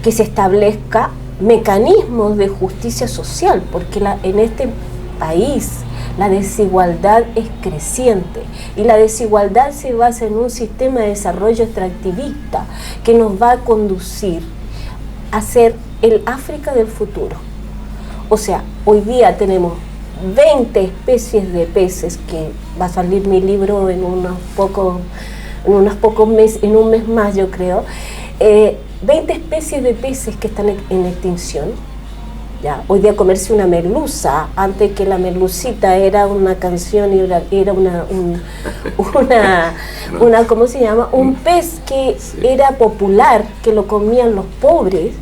que se establezca mecanismos de justicia social, porque en este país la desigualdad es creciente, y la desigualdad se basa en un sistema de desarrollo extractivista que nos va a conducir a ser el África del futuro. O sea, hoy día tenemos 20 especies de peces, que va a salir mi libro en unos pocos meses, en un mes más yo creo, 20 especies de peces que están en extinción. Ya, hoy día comerse una merluza, antes que la merlucita era una canción y era una ¿cómo se llama? Un pez que era popular, que lo comían los pobres.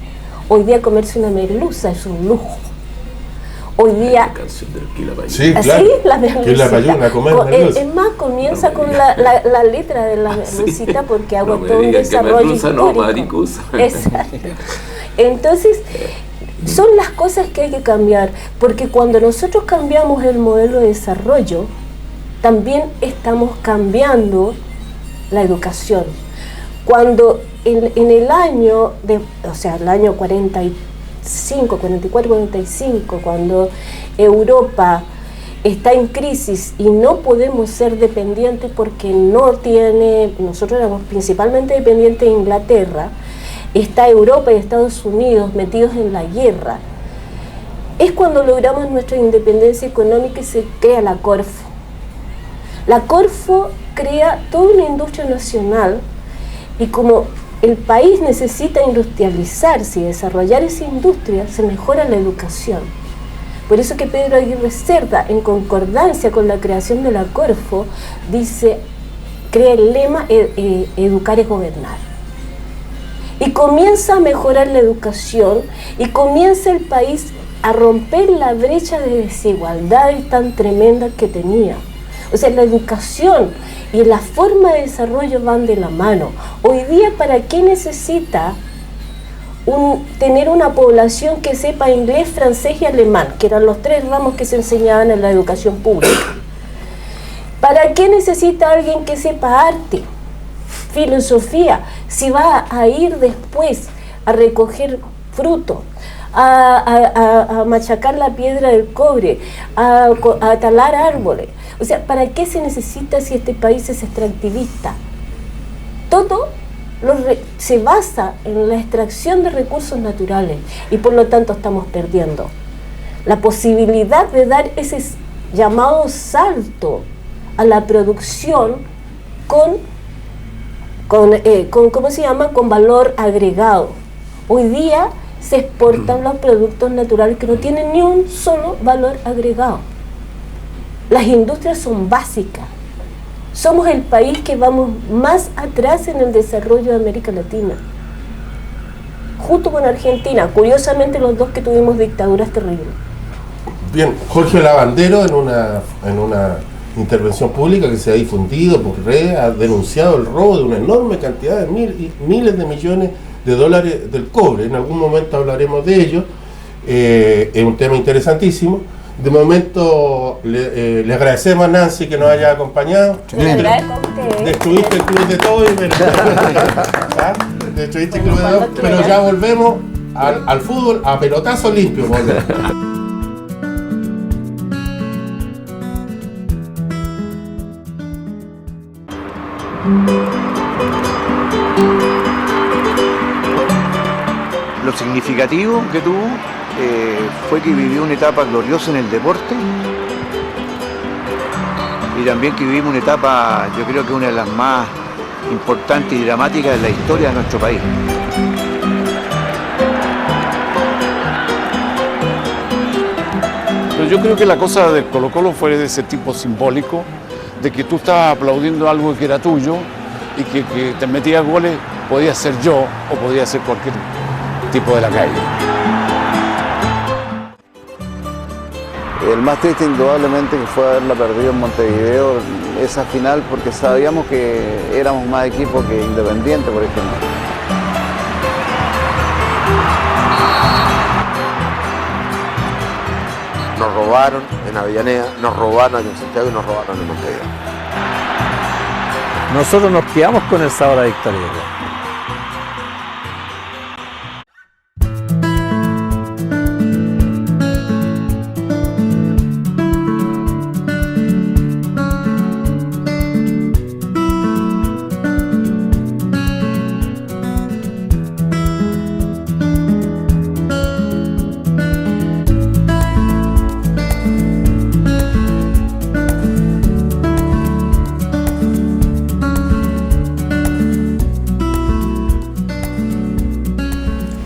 Hoy día comerse una merluza es un lujo. Hoy día... La canción del Quilapayún. Sí, claro. ¿Sí? La merlucita. Es más, comienza con la letra de la merlucita, porque hago todo un desarrollo histórico. Exacto. Entonces, son las cosas que hay que cambiar, porque cuando nosotros cambiamos el modelo de desarrollo, también estamos cambiando la educación. Cuando en el año, el año 44, 45, cuando Europa está en crisis y no podemos ser dependientes porque nosotros éramos principalmente dependientes de Inglaterra, está Europa y Estados Unidos metidos en la guerra, es cuando logramos nuestra independencia económica y se crea la Corfo. La Corfo crea toda una industria nacional, y como el país necesita industrializarse y desarrollar esa industria, se mejora la educación. Por eso que Pedro Aguirre Cerda, en concordancia con la creación de la Corfo, dice: crea el lema educar es gobernar. Y comienza a mejorar la educación y comienza el país a romper la brecha de desigualdades tan tremendas que tenía. O sea, la educación y la forma de desarrollo van de la mano. Hoy día, ¿para qué necesita tener una población que sepa inglés, francés y alemán, que eran los 3 ramos que se enseñaban en la educación pública? ¿Para qué necesita alguien que sepa arte, filosofía, si va a ir después a recoger fruto, a machacar la piedra del cobre, a talar árboles? O sea, ¿para qué se necesita si este país es extractivista? Todo se basa en la extracción de recursos naturales y por lo tanto estamos perdiendo la posibilidad de dar ese llamado salto a la producción con ¿cómo se llama? Con valor agregado. Hoy día se exportan los productos naturales que no tienen ni un solo valor agregado. Las industrias son básicas. Somos el país que vamos más atrás en el desarrollo de América Latina, junto con Argentina. Curiosamente, los 2 que tuvimos dictaduras terribles. Bien, Jorge Lavandero en una intervención pública que se ha difundido por redes ha denunciado el robo de una enorme cantidad de miles de millones de dólares del cobre. En algún momento hablaremos de ello. Es un tema interesantísimo. De momento le agradecemos a Nancy que nos haya acompañado. Destruiste el club de todo destruiste el club de todo, pero ya volvemos al fútbol a pelotazo limpio. Lo significativo que tuvo fue que vivió una etapa gloriosa en el deporte y también que vivimos una etapa, yo creo que una de las más importantes y dramáticas de la historia de nuestro país. Pero yo creo que la cosa del Colo-Colo fue de ese tipo simbólico, de que tú estabas aplaudiendo algo que era tuyo y que te metías goles, podía ser yo o podía ser cualquier tipo de la calle. El más triste indudablemente que fue haberla perdido en Montevideo, esa final, porque sabíamos que éramos más equipo que Independiente, por ejemplo. Nos robaron en Avellaneda, nos robaron en Santiago y nos robaron en Montevideo. Nosotros nos quedamos con el sabor a victoria.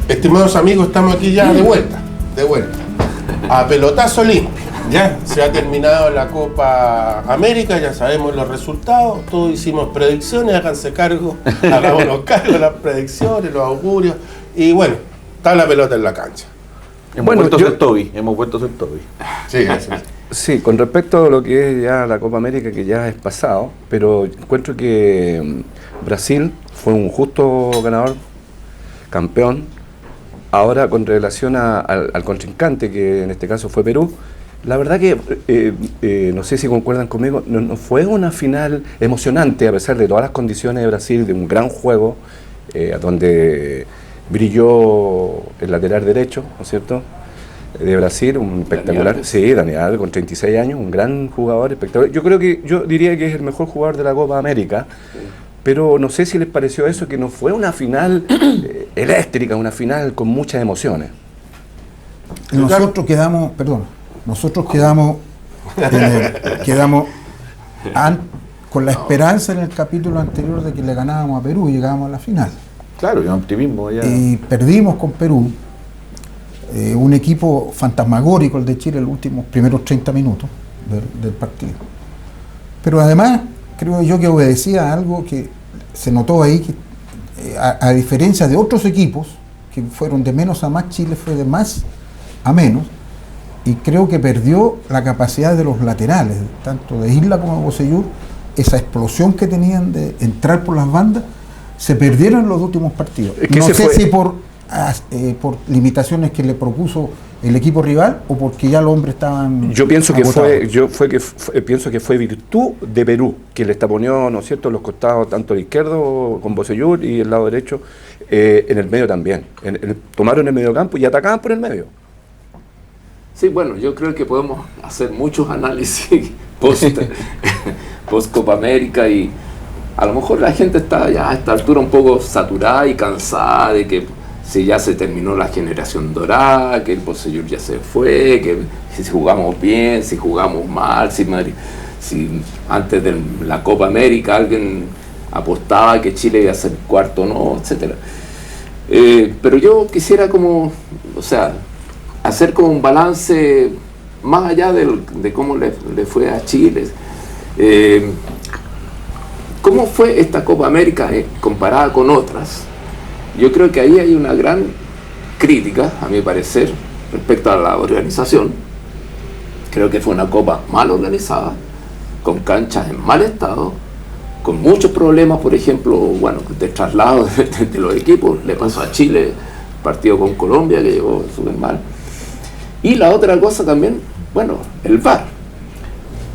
Estimados amigos, estamos aquí ya de vuelta, a pelotazo limpio. Ya se ha terminado la Copa América, ya sabemos los resultados, todos hicimos predicciones, háganse cargo, hagámonos cargo de las predicciones, los augurios, y bueno, está la pelota en la cancha. Hemos vuelto a ser Toby. Sí, eso. Sí, con respecto a lo que es ya la Copa América, que ya es pasado, pero encuentro que Brasil fue un justo ganador, campeón. Ahora, con relación al contrincante, que en este caso fue Perú, la verdad que, no sé si concuerdan conmigo, no fue una final emocionante, a pesar de todas las condiciones de Brasil, de un gran juego, donde brilló el lateral derecho, ¿no es cierto?, de Brasil, un espectacular, sí, Daniel, con 36 años, un gran jugador, espectacular. Yo diría que es el mejor jugador de la Copa América. Pero no sé si les pareció eso, que no fue una final eléctrica, una final con muchas emociones. Nosotros quedamos con la esperanza en el capítulo anterior de que le ganábamos a Perú y llegábamos a la final. Claro, y un optimismo ya. Y perdimos con Perú, un equipo fantasmagórico el de Chile en los últimos primeros 30 minutos del partido. Pero además creo yo que obedecía a algo que se notó ahí, que a diferencia de otros equipos que fueron de menos a más, Chile fue de más a menos, y creo que perdió la capacidad de los laterales, tanto de Isla como de Bocellur, esa explosión que tenían de entrar por las bandas, se perdieron en los últimos partidos. Es que no sé si por limitaciones que le propuso el equipo rival o porque ya los hombres estaban Yo pienso agotados. pienso que fue virtud de Perú, que le taponió, ¿no es cierto?, los costados tanto el izquierdo con Bocellur y el lado derecho, en el medio también. Tomaron el medio campo y atacaban por el medio. Sí, bueno, yo creo que podemos hacer muchos análisis post Copa América, y a lo mejor la gente está ya a esta altura un poco saturada y cansada de que si ya se terminó la generación dorada, que el Bocellur ya se fue, que si jugamos bien, si jugamos mal, si antes de la Copa América alguien apostaba que Chile iba a ser cuarto o no, etcétera. Pero yo quisiera hacer como un balance más allá de cómo le fue a Chile. ¿Cómo fue esta Copa América comparada con otras? Yo creo que ahí hay una gran crítica, a mi parecer, respecto a la organización. Creo que fue una Copa mal organizada, con canchas en mal estado, con muchos problemas, por ejemplo, de traslado de los equipos. Le pasó a Chile, partido con Colombia, que llegó súper mal. Y la otra cosa también, el VAR,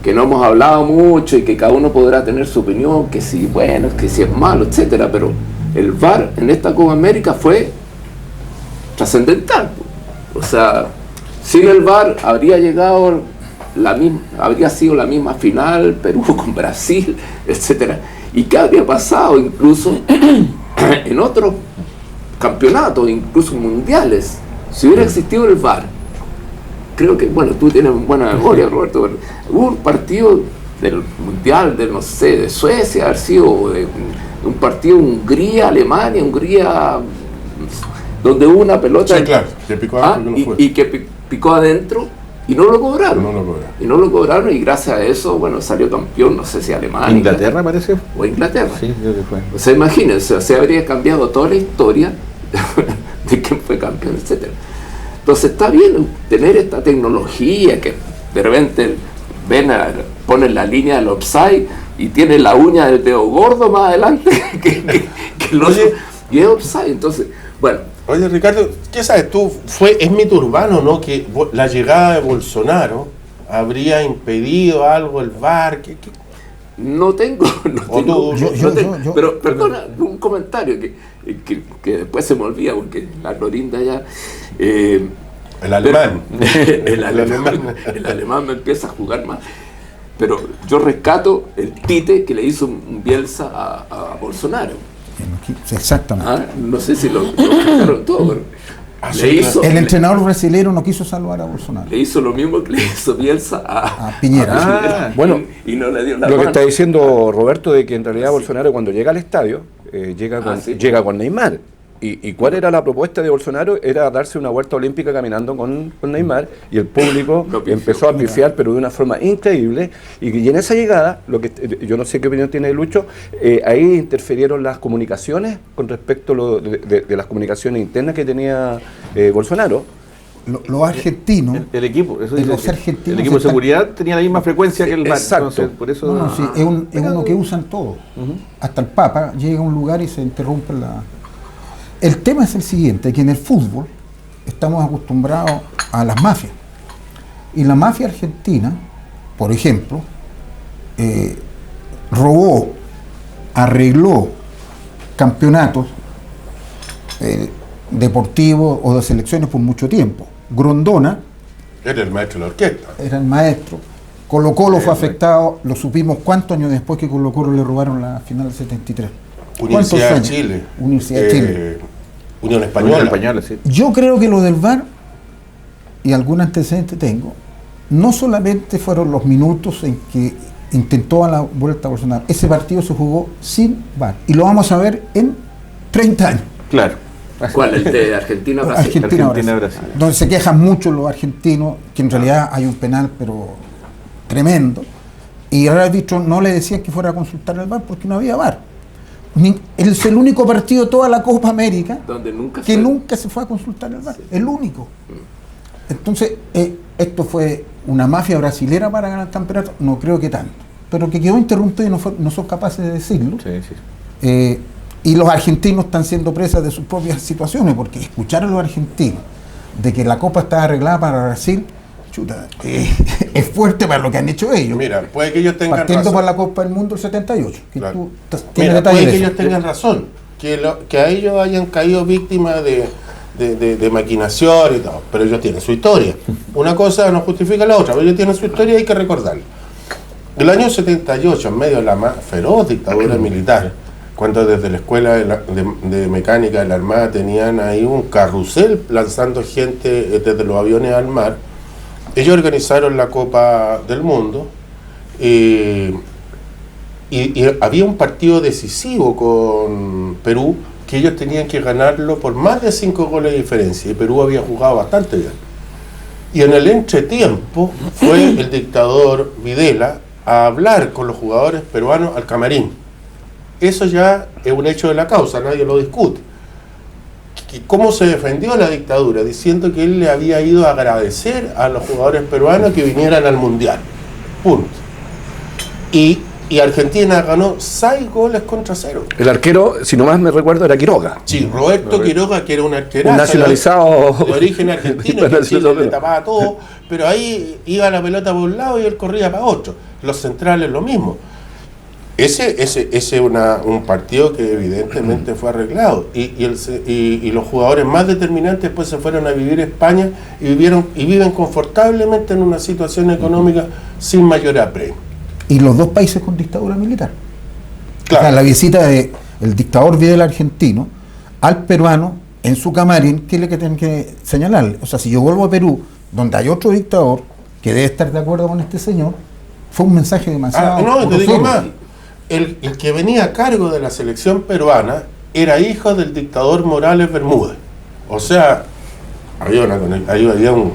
que no hemos hablado mucho y que cada uno podrá tener su opinión, que si es malo, etcétera, pero el VAR en esta Copa América fue trascendental. O sea, sin el VAR habría sido la misma final, Perú con Brasil, etcétera. ¿Y qué habría pasado incluso en otros campeonatos, incluso mundiales, si hubiera existido el VAR? Creo que, tú tienes buena memoria, Roberto, pero hubo un partido del Mundial, de Suecia, haber sido un partido Hungría-Alemania, donde hubo una pelota... Sí, claro, que picó adentro, que picó adentro y no lo cobraron. Y gracias a eso, salió campeón, no sé si Alemania. ¿Inglaterra parece? O Inglaterra. Sí, creo que fue. O sea, imagínense, se habría cambiado toda la historia de quién fue campeón, etcétera. Entonces está bien tener esta tecnología que de repente ponen la línea del offside y tiene la uña del dedo gordo más adelante que el otro, y es offside. Entonces, Oye, Ricardo, ¿qué sabes tú? Es mito urbano, ¿no?, que la llegada de Bolsonaro habría impedido algo el VAR. No tengo. Pero perdona, un comentario que después se me olvida porque la Clorinda ya... el alemán. El alemán me empieza a jugar más. Pero yo rescato el tite que le hizo un Bielsa a Bolsonaro. Exactamente. No sé si lo rescataron todo, pero el entrenador brasileño no quiso salvar a Bolsonaro. Le hizo lo mismo que le hizo Bielsa a Piñera. Y no le dio la Lo mano. que está diciendo Roberto, de que en realidad Bolsonaro, cuando llega al estadio, llega con Neymar. ¿Y cuál era la propuesta de Bolsonaro? Era darse una vuelta olímpica caminando con Neymar, y el público empezó a pifiar, pero de una forma increíble. Y en esa llegada, yo no sé qué opinión tiene Lucho, ahí interfirieron las comunicaciones con respecto de las comunicaciones internas que tenía Bolsonaro. Los argentinos, el equipo argentinos, el equipo de seguridad tenía la misma frecuencia que el VAR. Exacto. Por eso es uno que usan todos. Hasta el Papa llega a un lugar y se interrumpe la... El tema es el siguiente, que en el fútbol estamos acostumbrados a las mafias. Y la mafia argentina, por ejemplo, robó, arregló campeonatos deportivos o de selecciones por mucho tiempo. Grondona era el maestro de la orquesta. Era el maestro. Colo-Colo fue afectado, lo supimos cuántos años después que Colo-Colo le robaron la final del 73. Universidad de Chile. Universidad de Chile. Unión Española. Sí. Yo creo que lo del VAR, y algún antecedente tengo, no solamente fueron los minutos en que intentó a la vuelta a Bolsonaro. Ese partido se jugó sin VAR. Y lo vamos a ver en 30 años. Claro. ¿Cuál? ¿El de Argentina-Brasil? Argentina-Brasil. Donde se quejan mucho los argentinos, que en realidad hay un penal, pero tremendo. y el árbitro no le decía que fuera a consultar el VAR porque no había VAR. Es el único partido de toda la Copa América donde nunca se fue a consultar el VAR, el único. Entonces, esto fue una mafia brasilera para ganar el campeonato, no creo que tanto, pero que quedó interrumpido y no son capaces de decirlo. Y los argentinos están siendo presas de sus propias situaciones, porque escuchar a los argentinos de que la Copa está arreglada para Brasil, chuta, es fuerte para lo que han hecho ellos. Mira, puede que ellos tengan partiendo razón. por la Copa del Mundo del 78. Que claro. tú tienes Mira, puede que de ellos tengan razón, que a ellos hayan caído víctimas de maquinación y todo, pero ellos tienen su historia. Una cosa no justifica la otra, pero ellos tienen su historia y hay que recordarla. El año 78, en medio de la más feroz dictadura militar, cuando desde la escuela de mecánica de la Armada tenían ahí un carrusel lanzando gente desde los aviones al mar, ellos organizaron la Copa del Mundo y había un partido decisivo con Perú que ellos tenían que ganarlo por más de 5 goles de diferencia, y Perú había jugado bastante bien. Y en el entretiempo fue el dictador Videla a hablar con los jugadores peruanos al camarín. Eso ya es un hecho de la causa, nadie lo discute. ¿Cómo se defendió la dictadura? Diciendo que él le había ido a agradecer a los jugadores peruanos que vinieran al Mundial. Punto. Y Argentina ganó 6 goles contra 0. El arquero, si no más me recuerdo, era Quiroga. Sí, Roberto Quiroga, que era un arquerazo. Un nacionalizado. De origen argentino, que Chile le tapaba todo, pero ahí iba la pelota por un lado y él corría para otro. Los centrales lo mismo. Ese es un partido que evidentemente fue arreglado. Y los jugadores más determinantes después se fueron a vivir a España y viven confortablemente en una situación económica sin mayor apremio. Y los dos países con dictadura militar. Claro. O sea, la visita del dictador Videla argentino al peruano en su camarín, ¿qué es lo que tienen que señalarle? O sea, si yo vuelvo a Perú, donde hay otro dictador que debe estar de acuerdo con este señor, fue un mensaje demasiado... No, te digo más. El que venía a cargo de la selección peruana era hijo del dictador Morales Bermúdez. O sea, había un,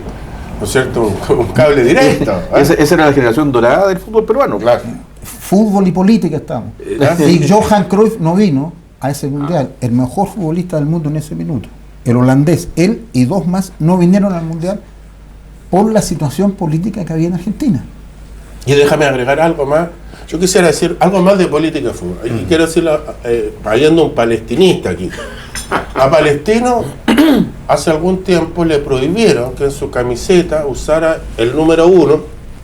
¿no es cierto?, un cable directo. Esa era la generación dorada del fútbol peruano. Claro. Fútbol y política estamos. Y Johan Cruyff no vino a ese mundial. El mejor futbolista del mundo en ese minuto. El holandés, él y 2 más no vinieron al mundial por la situación política que había en Argentina. Y déjame agregar algo más. Yo quisiera decir algo más de política de fútbol. Y quiero decirlo, trayendo un palestinista aquí. A Palestino hace algún tiempo le prohibieron que en su camiseta usara el número 1,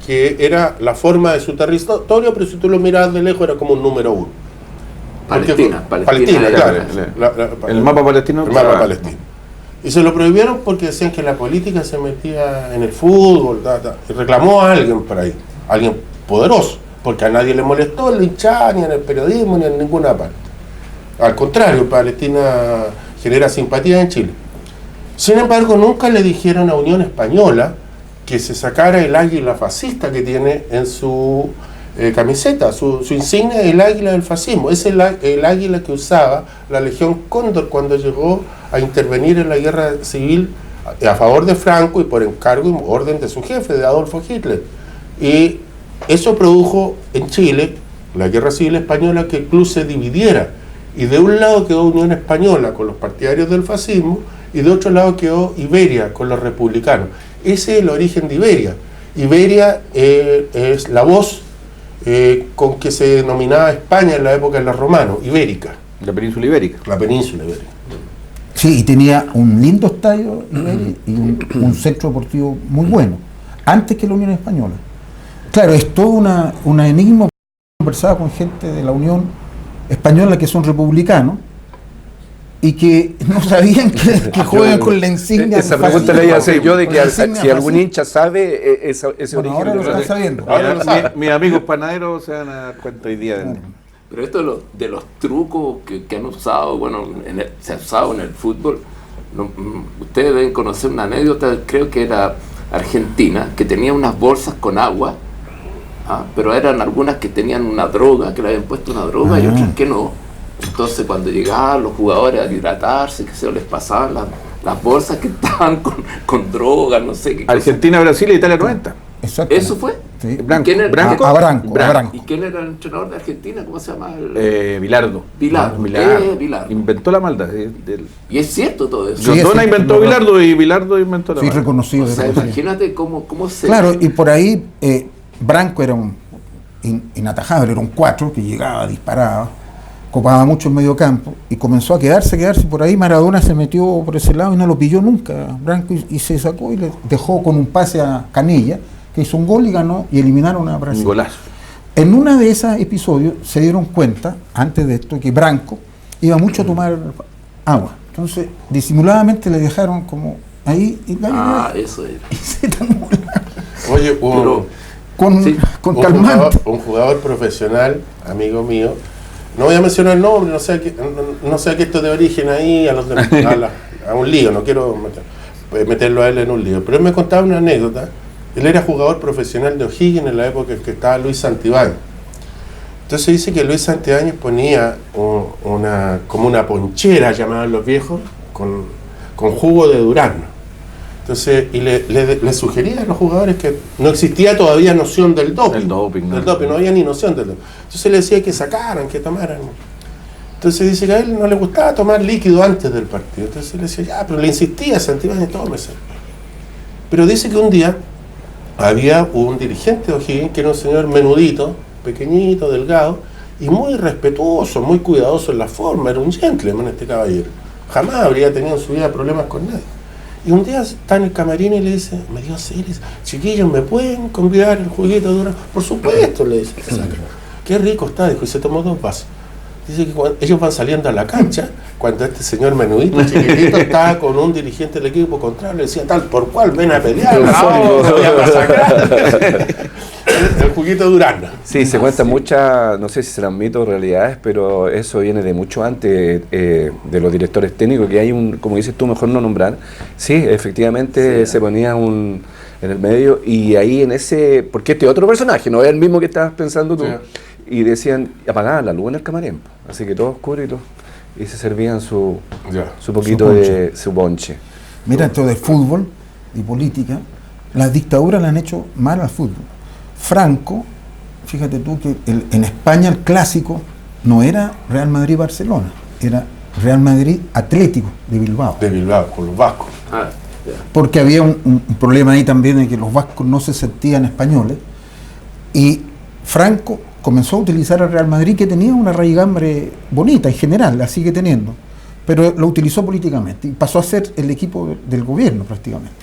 que era la forma de su territorio, pero si tú lo mirabas de lejos era como un número 1. Palestina, claro. El mapa palestino. El mapa palestino. Y se lo prohibieron porque decían que la política se metía en el fútbol, y reclamó a alguien por ahí, alguien poderoso, porque a nadie le molestó en la hinchada, ni en el periodismo, ni en ninguna parte. Al contrario, Palestina genera simpatía en Chile. Sin embargo, nunca le dijeron a Unión Española que se sacara el águila fascista que tiene en su camiseta. Su insignia es el águila del fascismo. Es el águila que usaba la Legión Cóndor cuando llegó a intervenir en la guerra civil a favor de Franco y por encargo y orden de su jefe, de Adolfo Hitler. Y eso produjo en Chile la guerra civil española, que el club se dividiera. Y de un lado quedó Unión Española con los partidarios del fascismo y de otro lado quedó Iberia con los republicanos. Ese es el origen de Iberia. Iberia es la voz con que se denominaba España en la época de los romanos, ibérica. La península ibérica. La península ibérica. Sí, y tenía un lindo estadio y un centro deportivo muy bueno, antes que la Unión Española. Claro, es todo una enigma. Conversaba con gente de la Unión Española que son republicanos y que no sabían que juegan con la insignia. Esa pregunta le iba a hacer yo, de que si algún hincha sabe ese origen. Ahora lo están sabiendo. Mis amigos panaderos se van a dar cuenta hoy día. Pero esto de los trucos que han usado, bueno, se ha usado en el fútbol, ustedes deben conocer una anécdota, creo que era Argentina, que tenía unas bolsas con agua, pero eran algunas que tenían una droga, que le habían puesto una droga y otras que no. Entonces cuando llegaban los jugadores a hidratarse, que se les pasaban las bolsas que estaban con droga, no sé qué. Argentina, Brasil e Italia 90. ¿Eso fue? Sí. Branco. ¿Quién era? Branco. A Branco. ¿Y quién era el entrenador de Argentina? ¿Cómo se llama? Bilardo. Bilardo. Bilardo. Inventó la maldad. Y es cierto todo eso. Sí, Grondona es inventó cierto. Bilardo y Bilardo inventó la Sí, maldad. reconocido. O sea, reconocido. imagínate cómo se... Claro, y por ahí Branco era un inatajable, era un 4 que llegaba, disparaba, copaba mucho el medio campo y comenzó a quedarse. Por ahí Maradona se metió por ese lado y no lo pilló nunca Branco y se sacó y le dejó con un pase a Canella, que hizo un gol y ganó y eliminaron a Brasil. Un golazo. En uno de esos episodios se dieron cuenta, antes de esto, que Branco iba mucho a tomar agua. Entonces, disimuladamente le dejaron como ahí y eso es. y se tomó Oye, con calmante. un jugador profesional, amigo mío, no voy a mencionar el nombre, no sé que esto de origen ahí, a un lío, no quiero meterlo a él en un lío, pero él me contaba una anécdota. Él era jugador profesional de O'Higgins en la época en que estaba Luis Santibáñez. Entonces dice que Luis Santibáñez ponía como una ponchera, llamaban los viejos, con jugo de durazno. Entonces, y le sugería a los jugadores que no existía todavía noción del doping. No había ni noción del doping. Entonces le decía que sacaran, que tomaran. Entonces dice que a él no le gustaba tomar líquido antes del partido. Entonces le decía, ya, pero le insistía a Santibáñez, tómese. Pero dice que un día había un dirigente de O'Higgins que era un señor menudito, pequeñito, delgado, y muy respetuoso, muy cuidadoso en la forma, era un gentleman este caballero. Jamás habría tenido en su vida problemas con nadie. Y un día está en el camarín y le dice, me dio series, chiquillos, ¿me pueden convidar el juguito de durazno? Por supuesto, le dice, qué rico está, dijo, y se tomó 2 vasos. Dice que cuando ellos van saliendo a la cancha, cuando este señor menudito, chiquitito, estaba con un dirigente del equipo contrario, le decía, tal por cual, ven a pelear, no voy a masacrar. El juguito de durazno. Sí, se cuentan muchas, no sé si serán mitos o realidades, pero eso viene de mucho antes de los directores técnicos, que hay un, como dices tú, mejor no nombrar. Sí, efectivamente se ponía en el medio y ahí en ese, porque este otro personaje, no es el mismo que estabas pensando tú, y decían, apagaban la luz en el camarín, así que todo oscuro y se servían su poquito de su ponche. Mira, esto de fútbol y política, las dictaduras le han hecho mal al fútbol. Franco, fíjate tú que en España el clásico no era Real Madrid-Barcelona, era Real Madrid-Atlético de Bilbao. De Bilbao, con los vascos. Porque había un problema ahí también de que los vascos no se sentían españoles y Franco comenzó a utilizar al Real Madrid, que tenía una raigambre bonita en general, la sigue teniendo, pero lo utilizó políticamente y pasó a ser el equipo del gobierno prácticamente.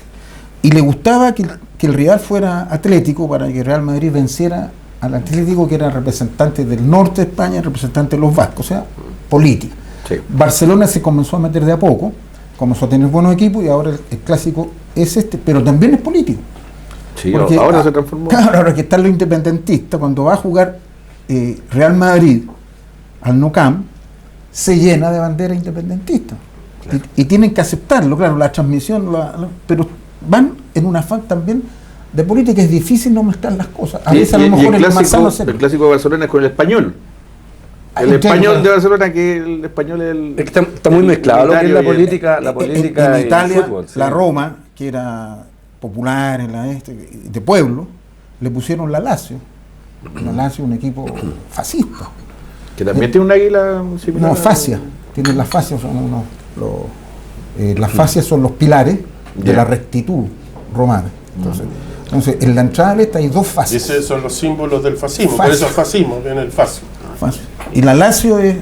Y le gustaba que el rival fuera Atlético para que Real Madrid venciera al Atlético, que era representante del norte de España, representante de los vascos, o sea, política. Sí. Barcelona se comenzó a meter de a poco, comenzó a tener buenos equipos y ahora el clásico es este, pero también es político. Sí, porque ahora se transformó. Claro, ahora que están los independentistas, cuando va a jugar Real Madrid al Nou Camp, se llena de bandera independentista. Claro. Y tienen que aceptarlo, claro, la transmisión, pero van en un afán también de política, es difícil no mezclar las cosas. A veces a lo mejor el clásico de Barcelona es con el español. El español de Barcelona, que el español es está muy mezclado lo que es la política en Italia, y el fútbol, sí. La Roma, que era popular en de pueblo, le pusieron la Lazio. La Lazio es un equipo fascista. Que también tiene un águila similar. No, fascia. Tienen las fascias, son las fascias son los pilares de la rectitud romana. Entonces, en la entrada del este hay 2 fascias. Y esos son los símbolos del fascismo. Por eso fascismo viene el fascio. Y la Lazio es...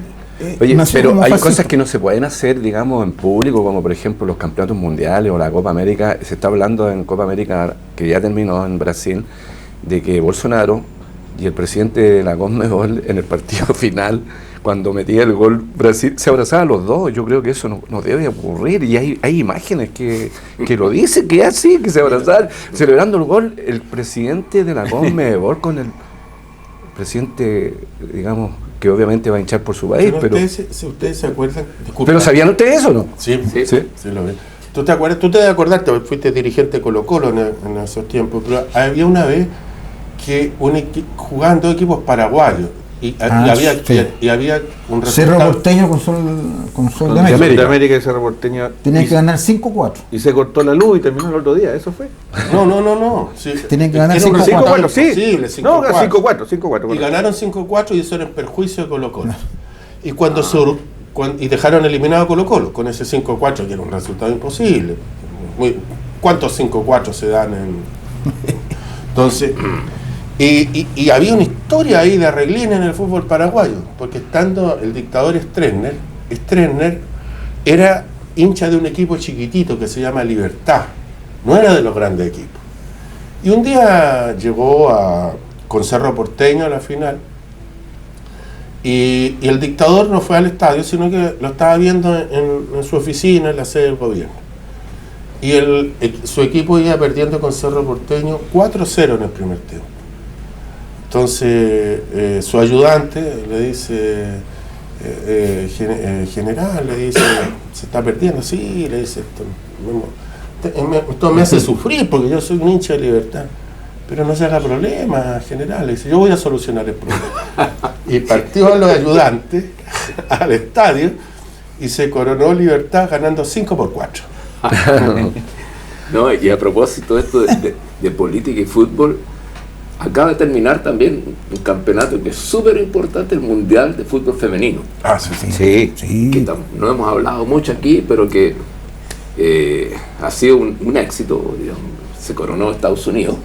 Oye, pero hay cosas que no se pueden hacer, digamos, en público, como por ejemplo los campeonatos mundiales o la Copa América. Se está hablando en Copa América, que ya terminó en Brasil, de que Bolsonaro y el presidente de la Conmebol en el partido final, cuando metía el gol Brasil, se abrazaban los dos. Yo creo que eso no debe ocurrir, y hay imágenes que lo dicen, que es así, que se abrazaban, celebrando el gol, el presidente de la Conmebol con el presidente, digamos, que obviamente va a hinchar por su país, pero ustedes se acuerdan, disculpa, ¿pero sabían ustedes eso o no? Sí, lo ven. ¿Tú te acuerdas? Tú te debes acordar, fuiste dirigente de Colo-Colo en esos tiempos, pero había una vez que jugaban 2 equipos paraguayos y había un Cerro Porteño con Sol de América. De América y Cerro Porteño. Tenían que ganar 5-4. Y se cortó la luz y terminó el otro día, ¿eso fue? No. Sí, tenían que ganar 5-4, sí. 5-4. Y ganaron 5-4 y eso era en perjuicio de Colo-Colo. Y y dejaron eliminado a Colo-Colo con ese 5-4, que era un resultado imposible. ¿Cuántos 5-4 se dan en...? Entonces... Y había una historia ahí de arreglín en el fútbol paraguayo, porque estando el dictador Stroessner era hincha de un equipo chiquitito que se llama Libertad, no era de los grandes equipos. Y un día llegó con Cerro Porteño a la final, y el dictador no fue al estadio, sino que lo estaba viendo en su oficina, en la sede del gobierno. Y su equipo iba perdiendo con Cerro Porteño 4-0 en el primer tiempo. Entonces su ayudante le dice, general, le dice, se está perdiendo, sí, le dice, esto me hace sufrir porque yo soy un hincha de Libertad, pero no se haga problema, general, le dice, yo voy a solucionar el problema. Y partió a los ayudantes al estadio y se coronó Libertad ganando 5-4. No, y a propósito de esto de política y fútbol, acaba de terminar también un campeonato que es súper importante, el Mundial de Fútbol Femenino. Sí. Que no hemos hablado mucho aquí, pero que ha sido un éxito, digamos. Se coronó Estados Unidos.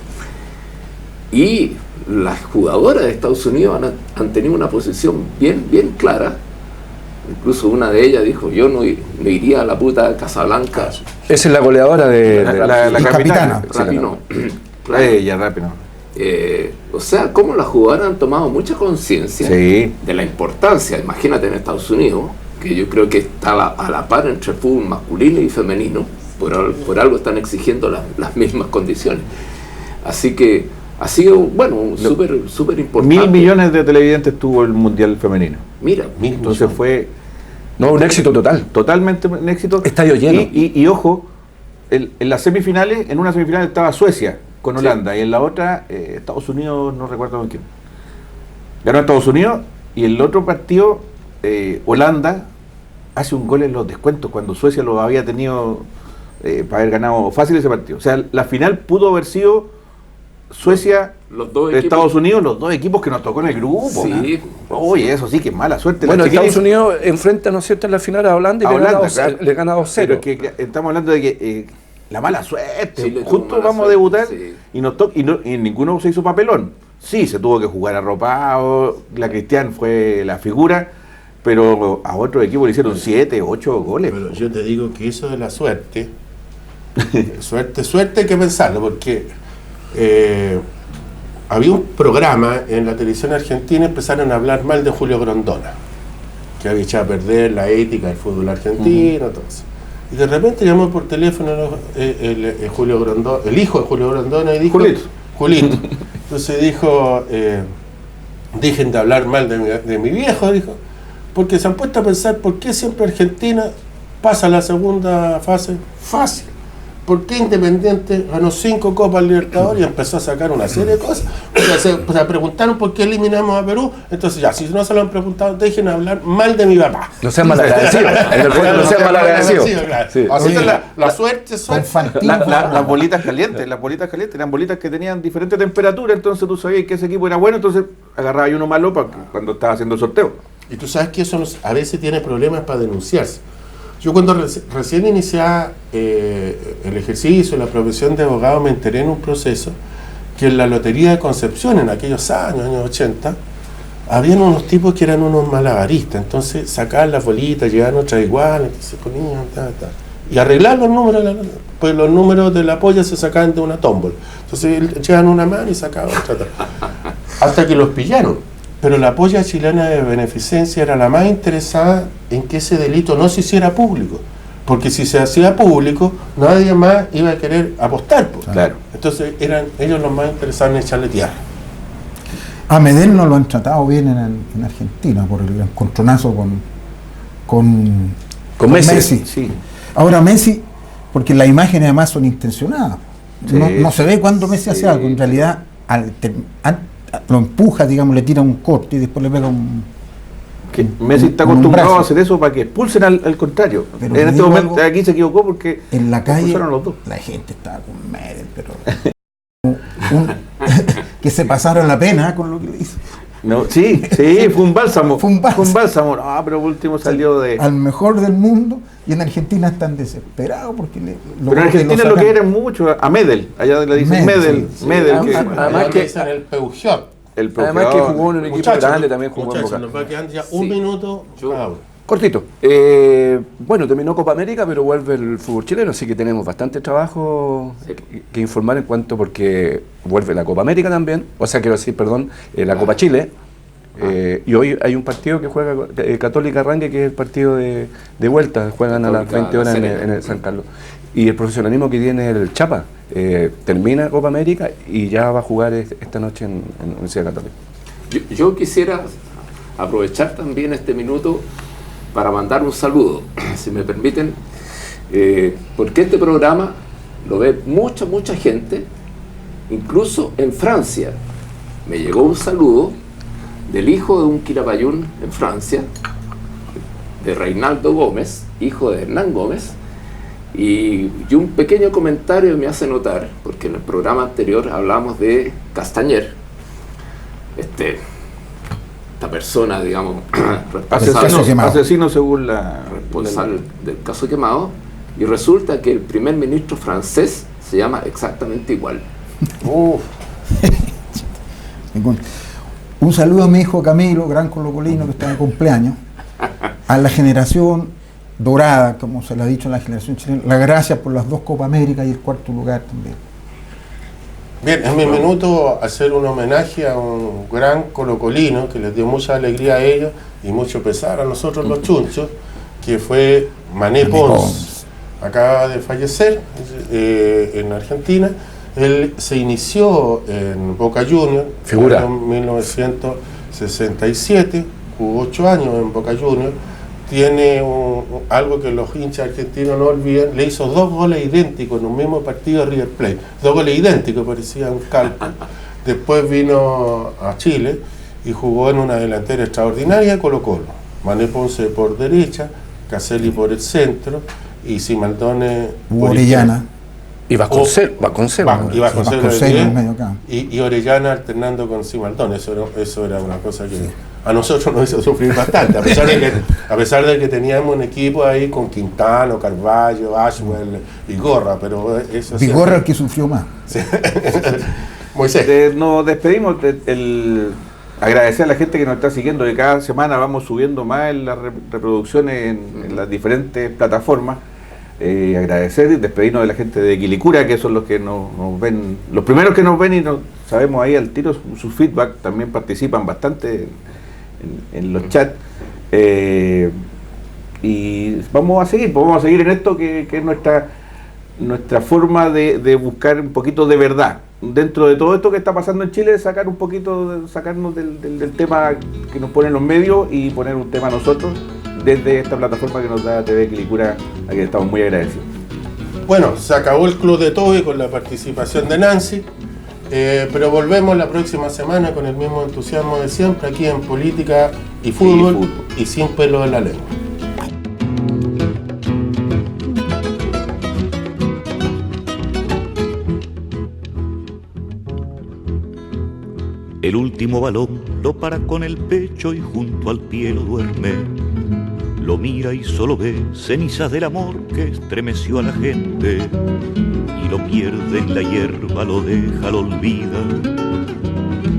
Y las jugadoras de Estados Unidos han tenido una posición bien clara. Incluso una de ellas dijo, yo no iría a la puta Casablanca. Esa es la goleadora de la capitana. Rapinoe. Ella, Rapinoe. O sea, cómo las jugadoras han tomado mucha conciencia de la importancia. Imagínate en Estados Unidos, que yo creo que está a la par entre fútbol masculino y femenino, por algo están exigiendo las mismas condiciones. Así que ha sido, bueno, súper importante. 1.000 millones de televidentes tuvo el Mundial Femenino. Mira, entonces fue... No, un éxito total. Totalmente un éxito. Estadio lleno. Y ojo, en las semifinales, en una semifinal estaba Suecia con Holanda, y en la otra Estados Unidos, no recuerdo con quién. Ganó Estados Unidos, y el otro partido, Holanda hace un gol en los descuentos cuando Suecia lo había tenido para haber ganado fácil ese partido. O sea, la final pudo haber sido Suecia, Estados Unidos, los dos equipos que nos tocó en el grupo. Sí. Oye, eso sí que es mala suerte. Bueno, Estados Unidos enfrenta, ¿no es cierto?, en la final a Holanda y le gana 2-0. Pero es que estamos hablando de que la mala suerte. Sí, justo vamos a debutar y ninguno se hizo papelón. Sí, se tuvo que jugar arropado, la Cristian fue la figura, pero a otro equipo le hicieron 7, 8 goles. Pero yo te digo que eso de la suerte, suerte hay que pensarlo, porque había un programa en la televisión argentina, empezaron a hablar mal de Julio Grondona, que había echado a perder la ética del fútbol argentino, todo eso. Y de repente llamó por teléfono Julio Grondona, el hijo de Julio Grondona, y dijo... Julito. Entonces dijo, dejen de hablar mal de mi viejo, dijo, porque se han puesto a pensar por qué siempre Argentina pasa a la segunda fase fácil. ¿Por qué Independiente ganó 5 Copas Libertadores y empezó a sacar una serie de cosas? O sea, preguntaron por qué eliminamos a Perú. Entonces ya, si no se lo han preguntado, dejen de hablar mal de mi papá. No sean malagradecidos. No sean malagradecidos. Sí. Así que la suerte. Las bolitas calientes, eran bolitas que tenían diferente temperatura, entonces tú sabías que ese equipo era bueno, entonces agarraba uno malo cuando estaba haciendo el sorteo. Y tú sabes que eso a veces tiene problemas para denunciarse. Yo cuando recién iniciaba el ejercicio, la profesión de abogado, me enteré en un proceso que en la Lotería de Concepción, en aquellos años 80, habían unos tipos que eran unos malabaristas, entonces sacaban las bolitas, llevaban otras iguales, entonces ponían, y arreglar los números, pues los números de la polla se sacaban de una tómbola, entonces llevaban una mano y sacaban otra, hasta que los pillaron. Pero la polla chilena de beneficencia era la más interesada en que ese delito no se hiciera público, porque si se hacía público, nadie más iba a querer apostar. Pues. Claro. Entonces eran ellos los más interesados en echarle tierra. A Medel no lo han tratado bien en Argentina por el encontronazo con Messi. Sí. Ahora Messi, porque las imágenes además son intencionadas. Sí. No se ve cuando Messi hace algo. En realidad, lo empuja, digamos, le tira un corte y después le pega un... Que Messi está con un acostumbrado brazo. a hacer eso para que expulsen al contrario. Pero En te este digo momento algo, aquí se equivocó porque en la calle expulsaron a los dos. la gente estaba con Medel, pero que se pasaron la pena con lo que le hizo. No, sí, fue un bálsamo. Fue un bálsamo. No, pero por último salió de... Al mejor del mundo, y en Argentina están desesperados porque Pero en Argentina lo quieren mucho a Medel, allá le dicen Medel, Sí, Medel, que además que dicen el Peugeot. el Además que jugó en un equipo Muchachos, grande, también jugó en Boca. Nos va quedando ya un minuto. Cortito. Bueno, terminó Copa América, pero vuelve el fútbol chileno, así que tenemos bastante trabajo que informar en cuanto, porque vuelve la Copa América también, o sea, quiero decir, perdón, la Copa Chile. Y hoy hay un partido que juega Católica Rangue, que es el partido de vuelta, juegan a las 20 horas en el San Carlos. Y el profesionalismo que tiene el Chapa, termina Copa América y ya va a jugar esta noche en Universidad Católica. Yo quisiera aprovechar también este minuto para mandar un saludo, si me permiten, porque este programa lo ve mucha gente, incluso en Francia. Me llegó un saludo del hijo de un Quilapayún en Francia, de Reinaldo Gómez, hijo de Hernán Gómez, y un pequeño comentario me hace notar, porque en el programa anterior hablamos de Castañer, esta persona, digamos, asesino según la responsable del caso Quemado, y resulta que el primer ministro francés se llama exactamente igual. Un saludo a mi hijo Camilo, gran colocolino que está de cumpleaños, a la generación dorada, como se le ha dicho en la generación chilena, las gracias por las 2 Copa América y el 4º lugar también. Bien, es mi minuto hacer un homenaje a un gran colocolino que les dio mucha alegría a ellos y mucho pesar a nosotros los chunchos, que fue Mané Pons. Acaba de fallecer en Argentina. Él se inició en Boca Juniors en 1967, jugó 8 años en Boca Juniors. Tiene algo que los hinchas argentinos no olvidan, le hizo 2 goles idénticos en un mismo partido a River Plate. 2 goles idénticos, parecía un cálculo. Después vino a Chile y jugó en una delantera extraordinaria Colo-Colo. Mané Ponce por derecha, Caselli por el centro y Simaldone por Orellana. Y Vasconcelos en medio campo. Y Orellana alternando con Simaldone. Eso era una cosa que a nosotros nos hizo sufrir bastante, a pesar de que teníamos un equipo ahí con Quintano, Carvalho, Ashwell y Gorra, pero eso Y Gorra el que sufrió más. Sí. Moisés. Nos despedimos. Agradecer a la gente que nos está siguiendo, que cada semana vamos subiendo más en las reproducciones en las diferentes plataformas. Agradecer y despedirnos de la gente de Quilicura, que son los que nos ven, los primeros que nos ven y sabemos ahí al tiro su feedback, también participan bastante en los chats. Y vamos a seguir en esto que es nuestra forma de buscar un poquito de verdad. Dentro de todo esto que está pasando en Chile, sacarnos del tema que nos ponen los medios y poner un tema nosotros desde esta plataforma que nos da TV Quilicura, a quien estamos muy agradecidos. Bueno, se acabó el Club de Toby con la participación de Nancy, pero volvemos la próxima semana con el mismo entusiasmo de siempre aquí en Política y Fútbol y sin pelo en la lengua. El último balón lo para con el pecho y junto al pie lo duerme. Lo mira y solo ve cenizas del amor que estremeció a la gente. Y lo pierde en la hierba, lo deja, lo olvida.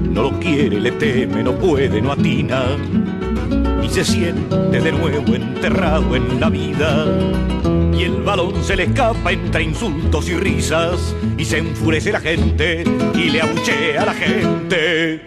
No lo quiere, le teme, no puede, no atina. Y se siente de nuevo enterrado en la vida. Y el balón se le escapa entre insultos y risas. Y se enfurece la gente y le abuchea a la gente.